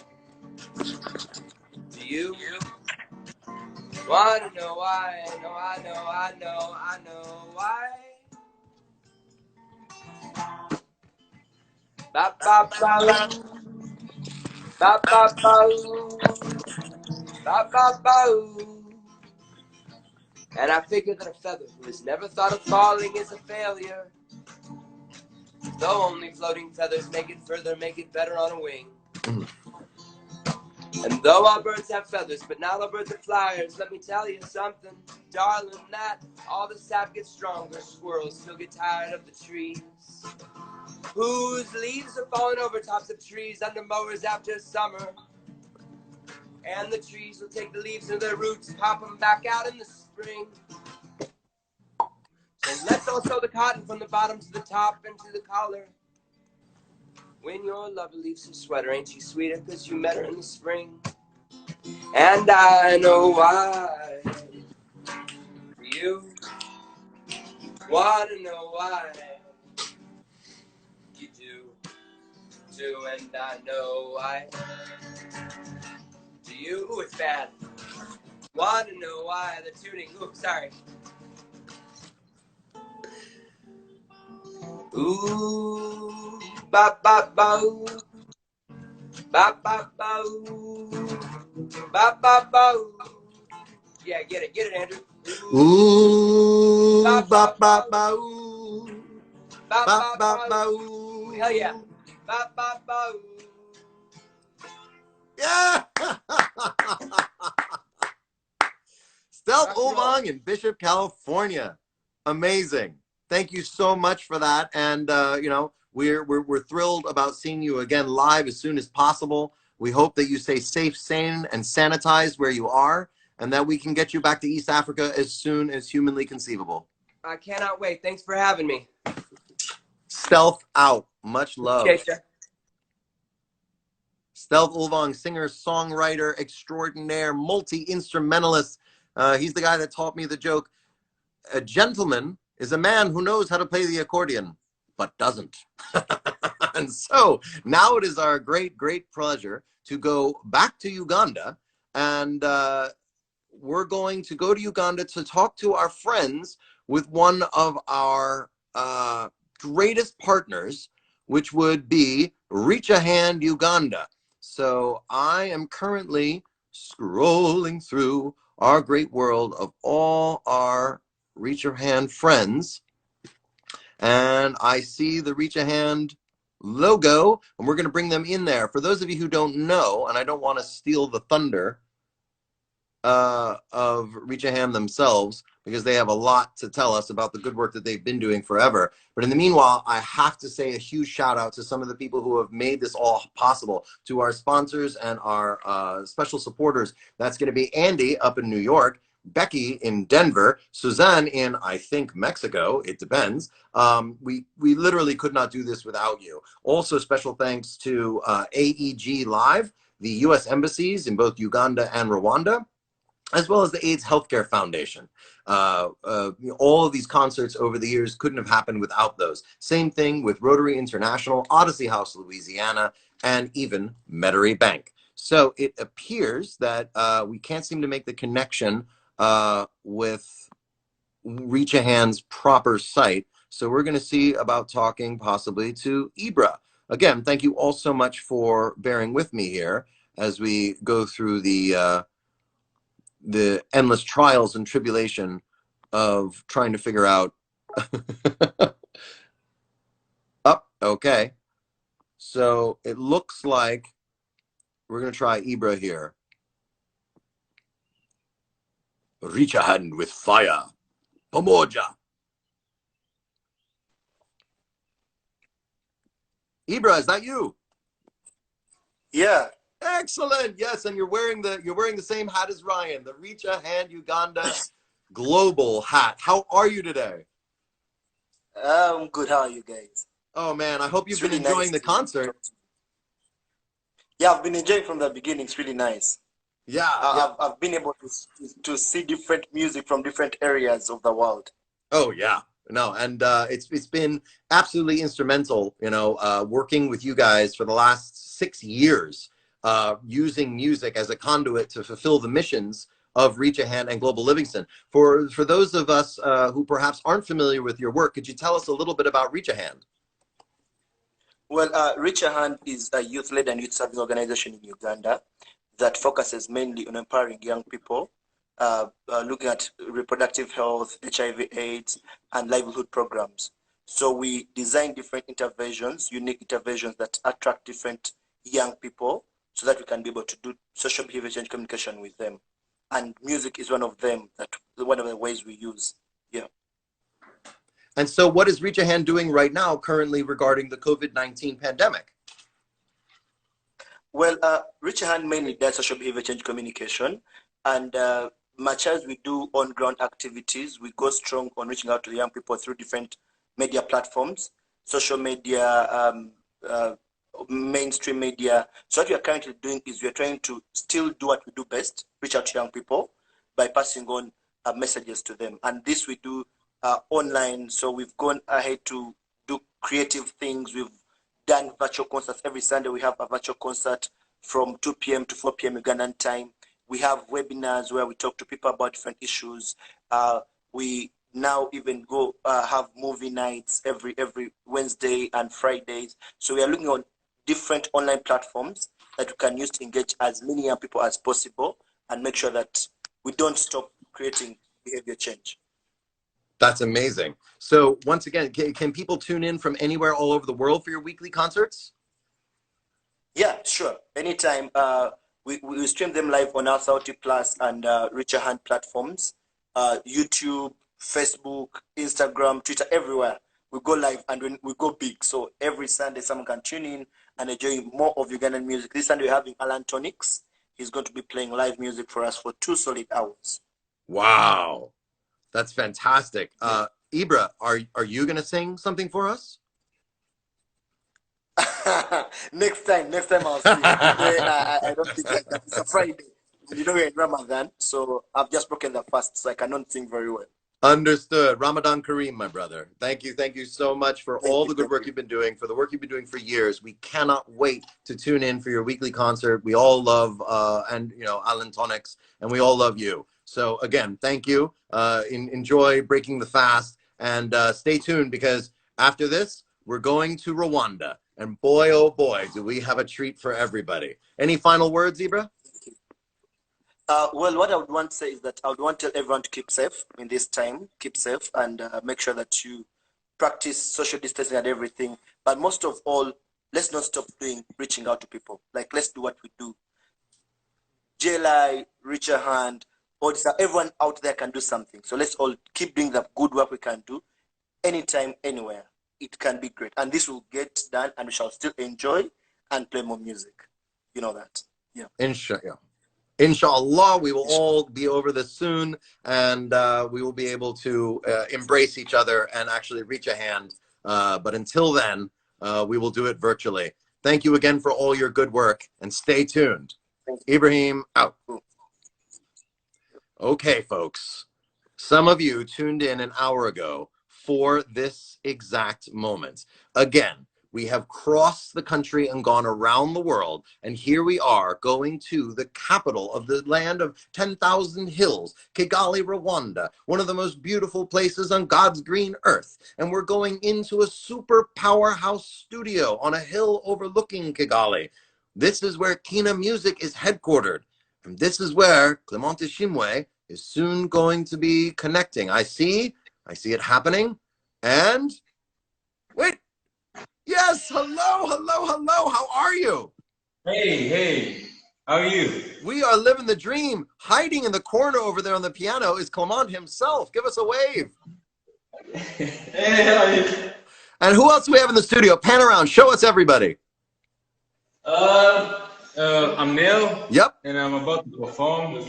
Do you want to know why? No, I know why. Ba ba ba, ba ba ba, ba ba ba. And I figure that a feather who has never thought of falling is a failure. Though only floating feathers make it further, make it better on a wing. And though all birds have feathers, but not all birds are flyers, let me tell you something, darling, that all the sap gets stronger. Squirrels still get tired of the trees, whose leaves are falling over tops of trees under mowers after summer. And the trees will take the leaves into their roots, pop them back out in the spring. So let's all sew the cotton from the bottom to the top and to the collar. When your lover leaves her sweater, ain't she sweeter because you met her in the spring? And I know why. You want to know why. You do, too, and I know why. Do you? Ooh, it's bad. Want to know why the tuning. Ooh, sorry. Ooh, ba ba ba ooh, ba ba ba ooh, ba ba ba ooh. Yeah, get it, Andrew. Ooh, ba ba ba ooh, ba ba ba ba ba ooh. Hell yeah, ba ba ba ooh. Yeah. Stelth Ulvang in Bishop, California. Amazing. Thank you so much for that. And, we're thrilled about seeing you again live as soon as possible. We hope that you stay safe, sane, and sanitized where you are, and that we can get you back to East Africa as soon as humanly conceivable. I cannot wait. Thanks for having me. Stelth out. Much love. Appreciate you. Stelth Ulvang, singer, songwriter extraordinaire, multi-instrumentalist. He's the guy that taught me the joke, a gentleman is a man who knows how to play the accordion, but doesn't. And so now it is our great, great pleasure to go back to Uganda, and we're going to go to Uganda to talk to our friends with one of our greatest partners, which would be Reach a Hand Uganda. So I am currently scrolling through our great world of all our Reach a Hand friends, and I see the Reach a Hand logo, and we're going to bring them in there. For those of you who don't know, and I don't want to steal the thunder of Reach a Hand themselves, because they have a lot to tell us about the good work that they've been doing forever. But in the meanwhile, I have to say a huge shout out to some of the people who have made this all possible, to our sponsors and our special supporters. That's going to be Andy up in New York, Becky in Denver, Suzanne in, I think, Mexico. It depends. We literally could not do this without you. Also, special thanks to AEG Live, the U.S. embassies in both Uganda and Rwanda, as well as the AIDS Healthcare Foundation. All of these concerts over the years couldn't have happened without those. Same thing with Rotary International, Odyssey House, Louisiana, and even Metairie Bank. So it appears that we can't seem to make the connection with Reach a Hand's proper site. So we're going to see about talking possibly to Ibra. Again, thank you all so much for bearing with me here as we go through the endless trials and tribulation of trying to figure out. Okay. So it looks like we're going to try Ibra here. Reach a hand with fire. Pomoja. Ibra, is that you? Yeah. Excellent. Yes, and you're wearing the same hat as Ryan, the Reach a Hand Uganda global hat. How are you today? I'm good. How are you guys? Oh man, I hope you've been really enjoying nice the concert. Yeah, I've been enjoying from the beginning. It's really nice. Yeah, I've been able to see different music from different areas of the world. Oh yeah, no, and it's been absolutely instrumental, working with you guys for the last 6 years, using music as a conduit to fulfill the missions of Reach a Hand and Global Livingston. For those of us who perhaps aren't familiar with your work, could you tell us a little bit about Reach a Hand? Well, Reach a Hand is a youth-led and youth-serving organization in Uganda that focuses mainly on empowering young people, looking at reproductive health, HIV/AIDS, and livelihood programs. So we design different interventions, unique interventions that attract different young people so that we can be able to do social behavior change communication with them. And music is one of them, one of the ways we use. Yeah. And so what is Reach a Hand doing right now currently regarding the COVID-19 pandemic? Well, Reach a Hand mainly does social behavior change communication, and much as we do on-ground activities, we go strong on reaching out to the young people through different media platforms, social media, mainstream media. So what we are currently doing is we are trying to still do what we do best, reach out to young people by passing on messages to them. And this we do online. So we've gone ahead to do creative things. We've done virtual concerts. Every Sunday we have a virtual concert from 2 p.m. to 4 p.m. Ugandan time. We have webinars where we talk to people about different issues. We now even go have movie nights every Wednesday and Fridays. So we are looking on different online platforms that we can use to engage as many young people as possible and make sure that we don't stop creating behavior change. That's amazing. So once again, can people tune in from anywhere all over the world for your weekly concerts? Yeah, sure. Anytime. We stream them live on our Sauti Plus and Reach a Hand platforms, YouTube, Facebook, Instagram, Twitter, everywhere. We go live and we go big. So every Sunday, someone can tune in and enjoy more of Ugandan music. This Sunday, we're having Alan Tonics. He's going to be playing live music for us for 2 solid hours. Wow. That's fantastic. Ibra, are you going to sing something for us? Next time I'll see. Today, I don't think I can. It's a Friday, and you know we're in Ramadan, so I've just broken the fast, so I cannot sing very well. Understood. Ramadan Kareem, my brother. Thank you so much for all the good work you've been doing, for the work you've been doing for years. We cannot wait to tune in for your weekly concert. We all love, and you know, Alan Tonics, and we all love you. So again, thank you. Enjoy breaking the fast, and stay tuned because after this, we're going to Rwanda. And boy, oh boy, do we have a treat for everybody. Any final words, Ibra? Well, what I would want to say is that I would want to tell everyone to keep safe in this time. Keep safe and make sure that you practice social distancing and everything. But most of all, let's not stop reaching out to people. Like, let's do what we do. JLI, reach a hand. Everyone out there can do something. So let's all keep doing the good work we can do anytime, anywhere. It can be great. And this will get done and we shall still enjoy and play more music. You know that. Yeah. Inshallah, we will all be over this soon, and we will be able to embrace each other and actually reach a hand. But until then, we will do it virtually. Thank you again for all your good work, and stay tuned. Ibrahim, out. Okay, folks. Some of you tuned in an hour ago for this exact moment. Again, we have crossed the country and gone around the world, and here we are going to the capital of the land of 10,000 hills, Kigali, Rwanda, one of the most beautiful places on God's green earth. And we're going into a super powerhouse studio on a hill overlooking Kigali. This is where Kina Music is headquartered, and this is where Clement Ishimwe is soon going to be connecting. I see it happening, and wait. Yes, hello. How are you? Hey, how are you? We are living the dream. Hiding in the corner over there on the piano is Clement himself. Give us a wave. Hey, how are you? And who else do we have in the studio? Pan around. Show us everybody. I'm Neil. Yep. And I'm about to perform.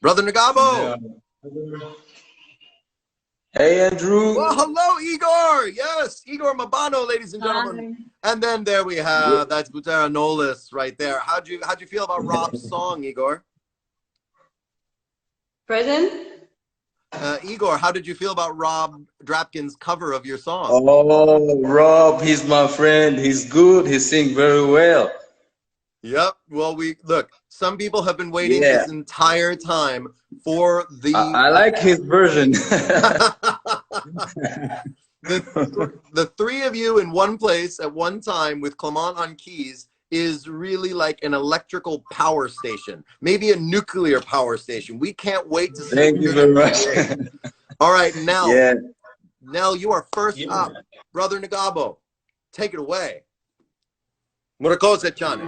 Brother Nagabo. Hey, Andrew. Well, hello, Igor. Yes, Igor Mabano, ladies and gentlemen. Hi. And then there we have, that's Butera Knowless right there. How'd you feel about Rob's song, Igor? Present? Igor, how did you feel about Rob Drabkin's cover of your song? Oh, Rob, he's my friend. He's good. He sings very well. Yep. Well, look, some people have been waiting this entire time for the... I like his version. the three of you in one place at one time with Clement on keys is really like an electrical power station, maybe a nuclear power station. We can't wait to see. Thank you very much. All right, Nell. Yeah. Nell, you are first up. Brother Nagabo, take it away. Murakoze Chan.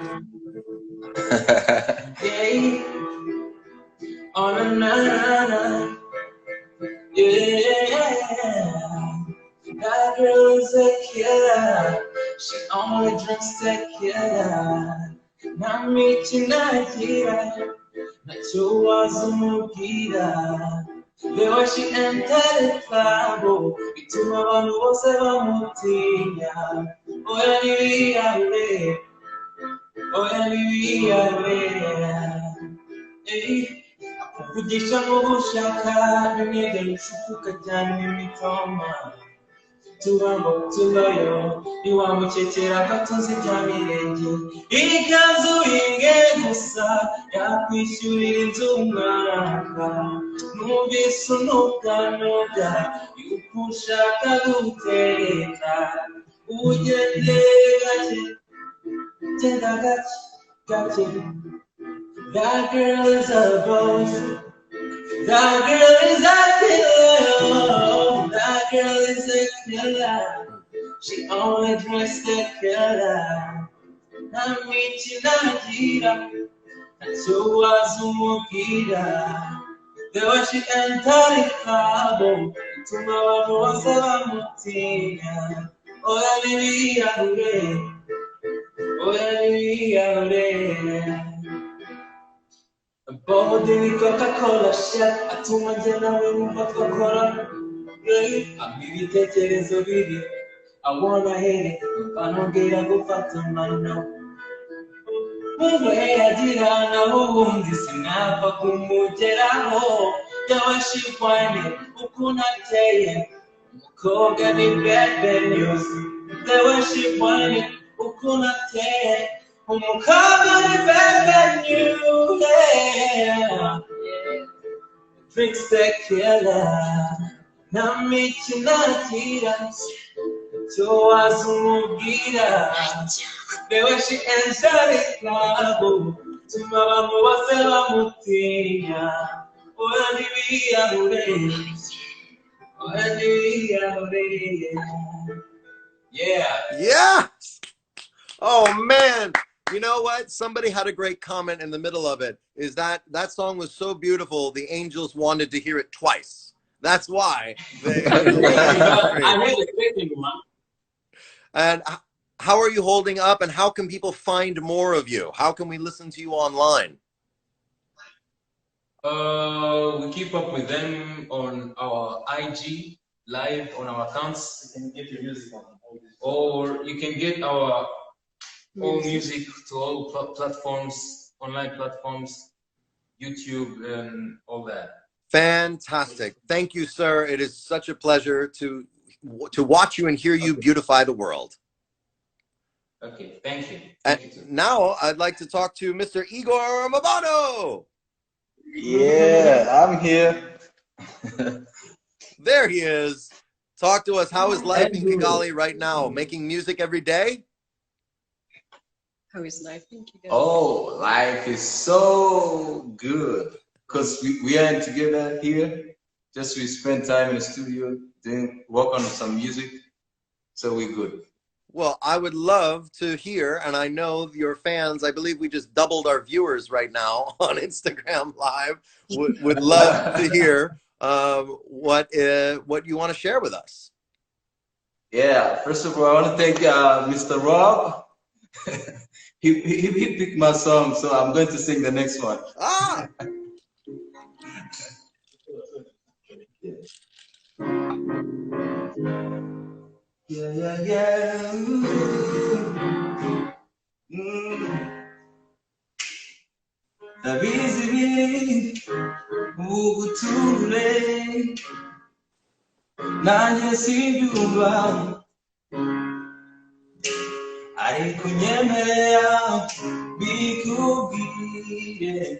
On a yeah, that girl is a killer. She only drinks tequila. Na miti na gira, na chua zumugira. Leo she entered the club, ituma bantu bose bamutinya. Oya niwiyare, oya niwiyare. Kuvugisha nk'ubushaka bimwe bifuka cyane imitoma turambo tubayo iwamukekera katuzi bya mirenge ikazu inge gusa yakwishyurira inzu umwaka numvise unuganoga yuko ushaka guteka ugende gake genda gake. That girl is a boss. That girl is a killer. That girl is a killer. She only drinks tequila. Na miti na gira, na chua zumugira. The way she entered the club, ituma bantu bose bamutinya. Oya niwiyare, oya niwiyare. Body ni Coca-Cola shot, atuma njye nawe wumva twakora. Ibitekerezo bibi I wanna hit it, if I don't get a go fat on my no. Mungu ajira na uunzi sinapa kumujeraho. Yawashifanye ukuna teye. Koga ni bad news. Yawashifanye ukuna teye. Umukaga ni bad news. Yeah. Drinks tequila. Namichi nakira. Toazumugira. Beweshi ensarikabo. Tumabamu wasela mutinya. Oyanibia ure. Oyanibia ure. Yeah. Yeah. Oh man. You know what? Somebody had a great comment in the middle of it. Is that song was so beautiful, the angels wanted to hear it twice. That's why. They, I heard the second one. And how are you holding up, and how can people find more of you? How can we listen to you online? We keep up with them on our IG live on our accounts. You can get your music on, or you can get our all music to all platforms, online platforms, YouTube, and all that. Fantastic. Thank you, sir. It is such a pleasure to watch you and hear you beautify the world. Okay, thank you. And now I'd like to talk to Mr. Igor Mabano. Yeah, I'm here. There he is. Talk to us. How is life in Kigali right now? Making music every day? How is life in Kigali? Oh, life is so good because we aren't together here. Just we spend time in the studio, then work on some music, so we're good. Well, I would love to hear, and I know your fans, I believe we just doubled our viewers right now on Instagram Live, would love to hear what you want to share with us. Yeah, first of all, I want to thank Mr. Rob. he picked my song, so I'm going to sing the next one. Ah! Yeah. Abizi uguture nanje siyumva ariko nyemerera bikubwire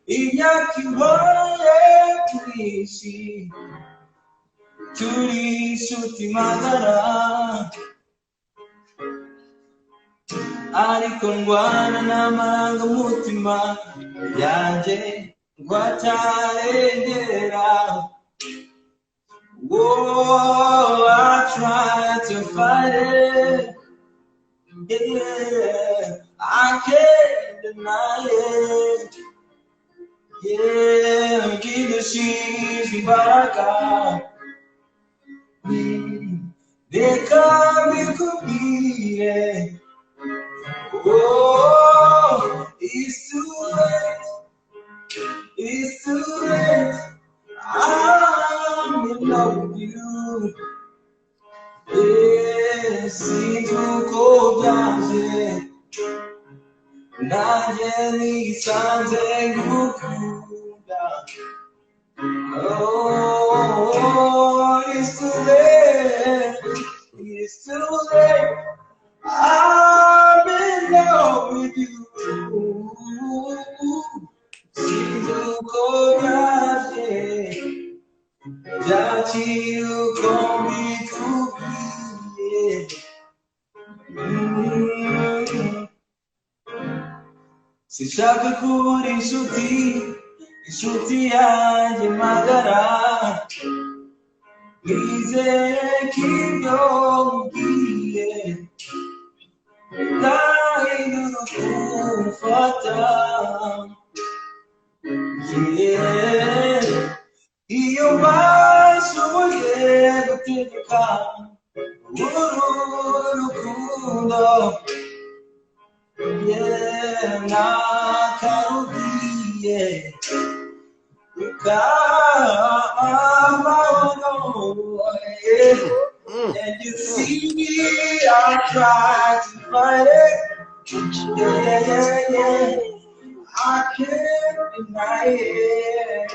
imyaka ibaye kwinshi turi inshuti magara ariko ndwana n'amarangamutima yanjye rwatarengera. Whoa, I try to fight it, yeah, I can't deny it, yeah, give the she's baraka, they can't be complete. Oh, it's too late, it's too late, I'm in love with you. Yes, it's too cold down here. Naye sanze gukunda. Oh, it's too late, it's too late, I'm in love with you. It's too cold down here. That you call me to be. Sishaka kuri inshuti yanjye magara. Nizere k'ibyo mbwiye ntahindura kumfata. Yeah. Iyo bashoboye gutegeka uru rukundo, yeah, nakarugiye ukamaho, And you see, I try to fight it. Yeah. I can't deny it.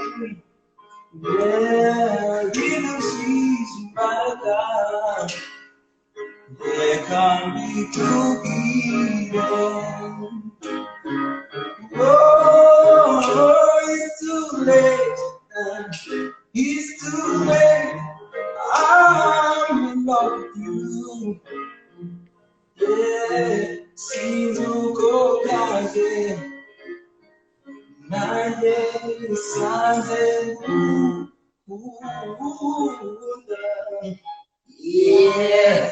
Yeah, you see somebody. There can't be two people. Oh, it's too late. It's too late. I'm in love with you. Yeah, see you go down there. Naye sanze. Yeah.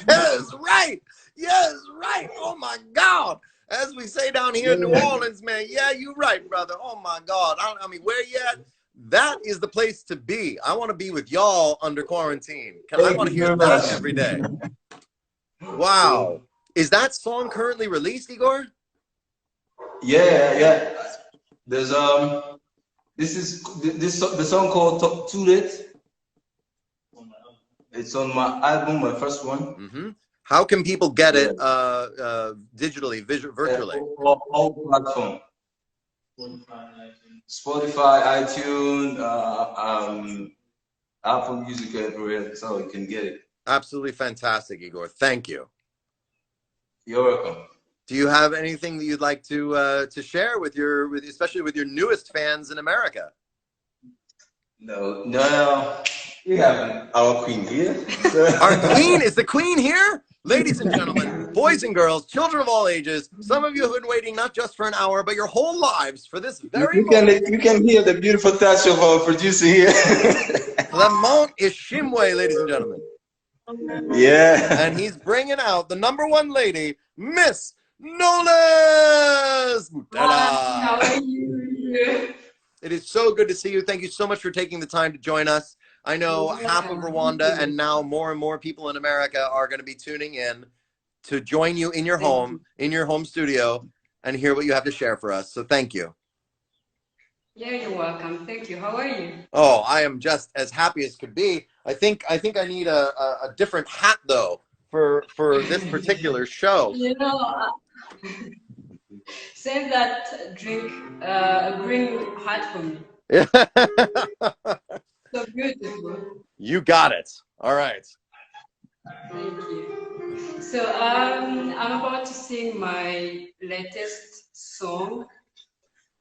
Yes, right. Yes, right. Oh my God. As we say down here in New Orleans, man. Yeah, you're right, brother. Oh my God. I mean, where you at? That is the place to be. I want to be with y'all under quarantine. I want to hear that every day. Wow. Is that song currently released, Igor? Yeah. There's the song called Too Late. It's on my album, my first one. Mm-hmm. How can people get it digitally, virtually? All platforms. Spotify, iTunes, Apple Music, everywhere, so you can get it. Absolutely fantastic, Igor. Thank you. You're welcome. Do you have anything that you'd like to share with especially with your newest fans in America? No. We have our queen here. Our queen? Is the queen here? Ladies and gentlemen, boys and girls, children of all ages, some of you have been waiting not just for an hour, but your whole lives for this very moment. You can hear the beautiful touch of our producer here. Clement Ishimwe, ladies and gentlemen. Yeah. And he's bringing out the #1 lady, Miss Knowless. How are you? It is so good to see you. Thank you so much for taking the time to join us. I know half of Rwanda and now more and more people in America are going to be tuning in to join you in your home, in your home studio, and hear what you have to share for us. So thank you. Yeah, you're welcome. Thank you. How are you? Oh, I am just as happy as could be. I think I need a different hat though for this particular show. You know, save that drink, green hat for me. So beautiful. You got it. All right. Thank you. So I'm about to sing my latest song,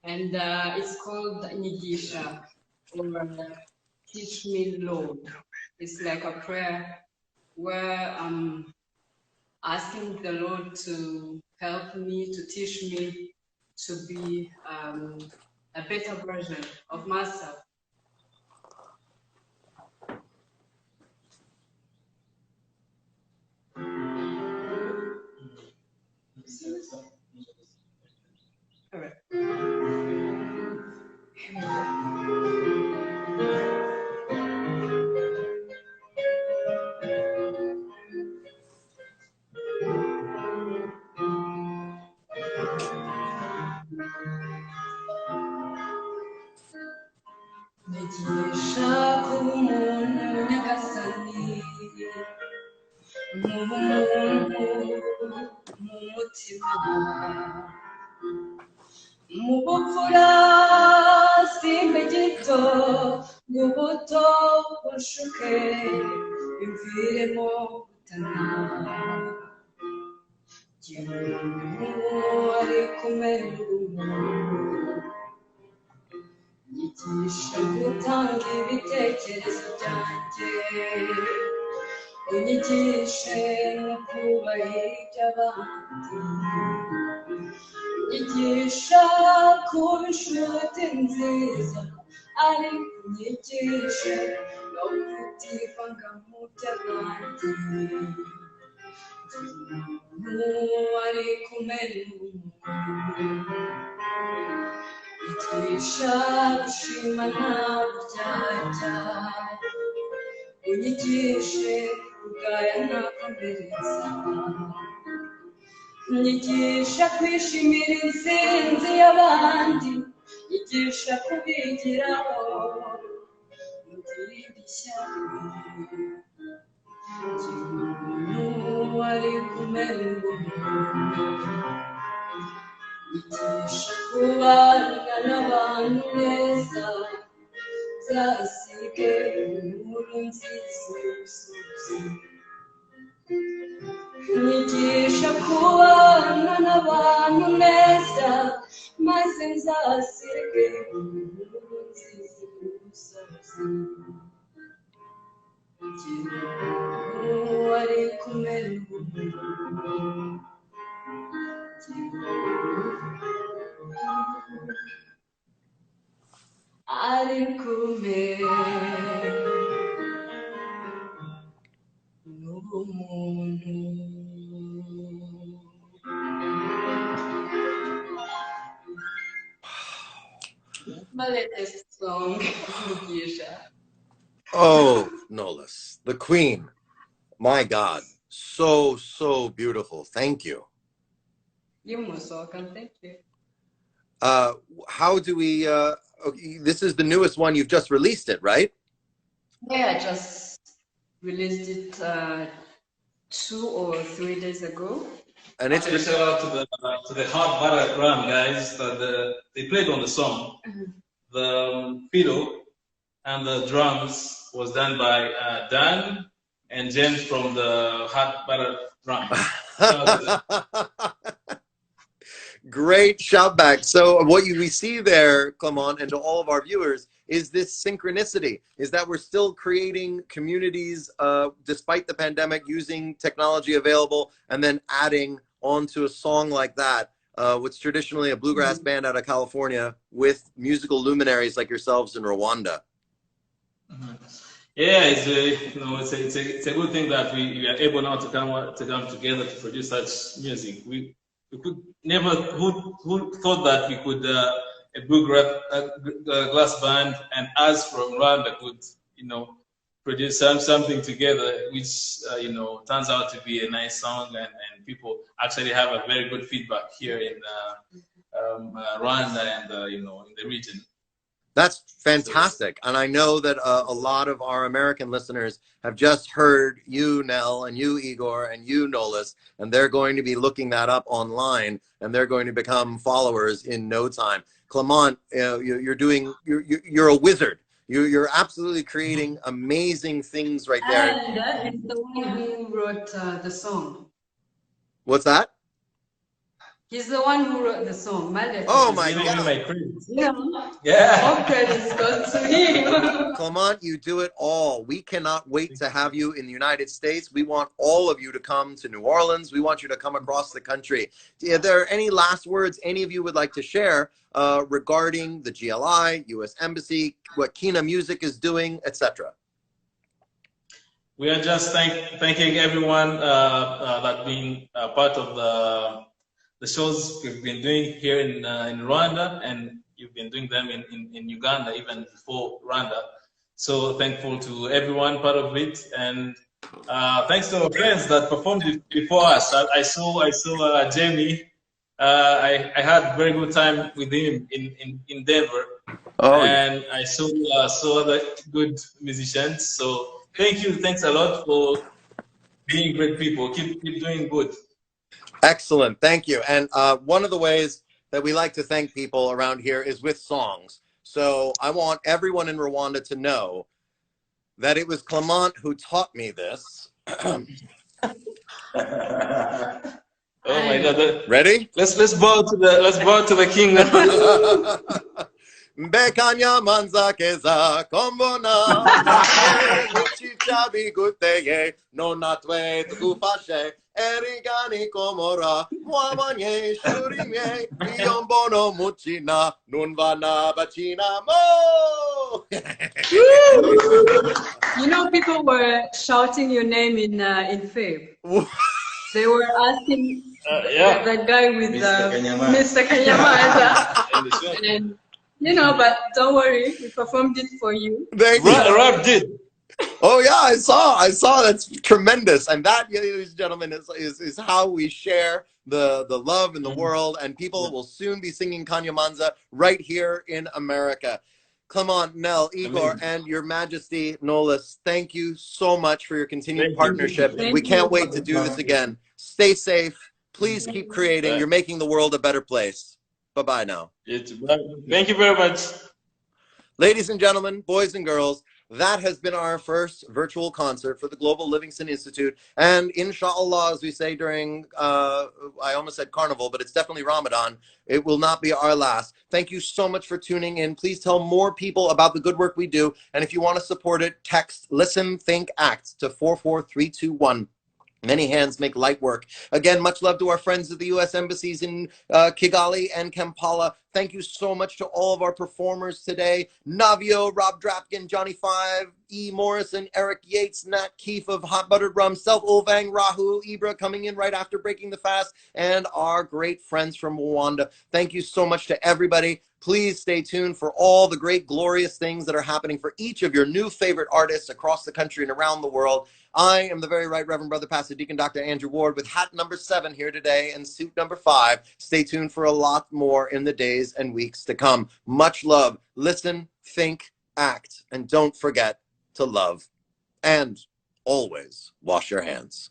and it's called Nyigisha, or Teach Me, Lord. It's like a prayer where I'm asking the Lord to help me, to teach me to be a better version of myself. All right. Nyigisha kuba umuntu nyagasani, nk'umuntu mu mutima, mu bupfura simbe gito, ngo ubuto bushuke bimviremo gutana. Gira umuntu ari kumwe n'umuntu, nyigisha gutanga ibitekerezo byanjye, unyigishe no kubaha iby'abandi, nyigisha kuba inshuti nziza, ariko unyigishe no kutivanga mu by'abandi. Umuntu ari kumwe n'umuntu, nyigisha gushima nta buryarya, unyigishe kugaya nta komeretsa, nyigisha kwishimira intsinzi y'abandi, nyigisha kubigiraho, Nigisha kubana n'abantu neza maze nzasige inkuru nziza y'umusozi wari kumwe ari kumwe n'umuntu. My latest song, Nigisha. Oh, Knowless, the queen. My God. So, so beautiful. Thank you. You're most welcome. Thank you. How do we, okay, this is the newest one. You've just released it, right? Yeah, I just released it 2 or 3 days ago. And it's a shout out to the Hot Butter Run guys that they played on the song. The fiddle and the drums was done by Dan and James from the Hot Butter Run. Great shout back. So what we see there, Clement, and to all of our viewers, is this synchronicity, is that we're still creating communities despite the pandemic, using technology available, and then adding onto a song like that, what's traditionally a bluegrass band out of California, with musical luminaries like yourselves in Rwanda. Yeah, it's a good thing that we are able now to come together to produce such music. We could never, who thought that we could a bluegrass band and us from Rwanda could produce something together, which turns out to be a nice song, and people actually have a very good feedback here in Rwanda and in the region. That's fantastic. And I know that a lot of our American listeners have just heard you, Nell, and you, Igor, and you, Knowless, and they're going to be looking that up online, and they're going to become followers in no time. Clement, you're a wizard. You're absolutely creating amazing things right there. And that is the one who wrote the song. What's that? He's the one who wrote the song. Oh my God! Yeah. All credits goes to him. Clement, you do it all. We cannot wait to have you in the United States. We want all of you to come to New Orleans. We want you to come across the country. Are there any last words any of you would like to share regarding the GLI, U.S. Embassy, what Kina Music is doing, etc.? We are just thanking everyone that's been part of the shows we've been doing here in Rwanda, and you've been doing them in Uganda even before Rwanda. So thankful to everyone part of it, and thanks to our friends that performed it before us. I saw Jamie. I had a very good time with him in Denver, and I saw other good musicians. So thanks a lot for being great people. Keep doing good. Excellent, thank you. And one of the ways that we like to thank people around here is with songs. So I want everyone in Rwanda to know that it was Clement who taught me this. Oh my God! Ready? Let's bow to the king now. Bekanya manza keza kombona chichabi guteye no natwe tukufashe erigani komora mwamanye shurimye yombono muchina nunvana bachina mo. People were shouting your name in Fave. They were asking the guy with Mr. Kanyamata. And but don't worry, we performed it for you. Rap did. Oh yeah, I saw. That's tremendous. And that, ladies and gentlemen, is how we share the love in the world. And people will soon be singing Kanyamanza right here in America. Clement, Nell, Igor, and Your Majesty Knowless, thank you so much for your continued partnership. We can't wait to do this again. Stay safe. Please keep creating. You're making the world a better place. Bye-bye now. Thank you very much. Ladies and gentlemen, boys and girls, that has been our first virtual concert for the Global Livingston Institute. And inshallah, as we say during, I almost said carnival, but it's definitely Ramadan, it will not be our last. Thank you so much for tuning in. Please tell more people about the good work we do. And if you want to support it, text Listen, Think, Act to 44321. Many hands make light work. Again, much love to our friends at the U.S. embassies in Kigali and Kampala. Thank you so much to all of our performers today. Navio, Rob Drabkin, Johnny Five, E. Morrison, Erik Yates, Nat Keefe of Hot Buttered Rum, Stelth Ulvang, Rahu, Ibra coming in right after breaking the fast, and our great friends from Rwanda. Thank you so much to everybody. Please stay tuned for all the great, glorious things that are happening for each of your new favorite artists across the country and around the world. I am the very right Reverend Brother Pastor Deacon Dr. Andrew Ward with hat number 7 here today and suit number 5. Stay tuned for a lot more in the days and weeks to come. Much love. Listen, think, act, and don't forget to love. And always wash your hands.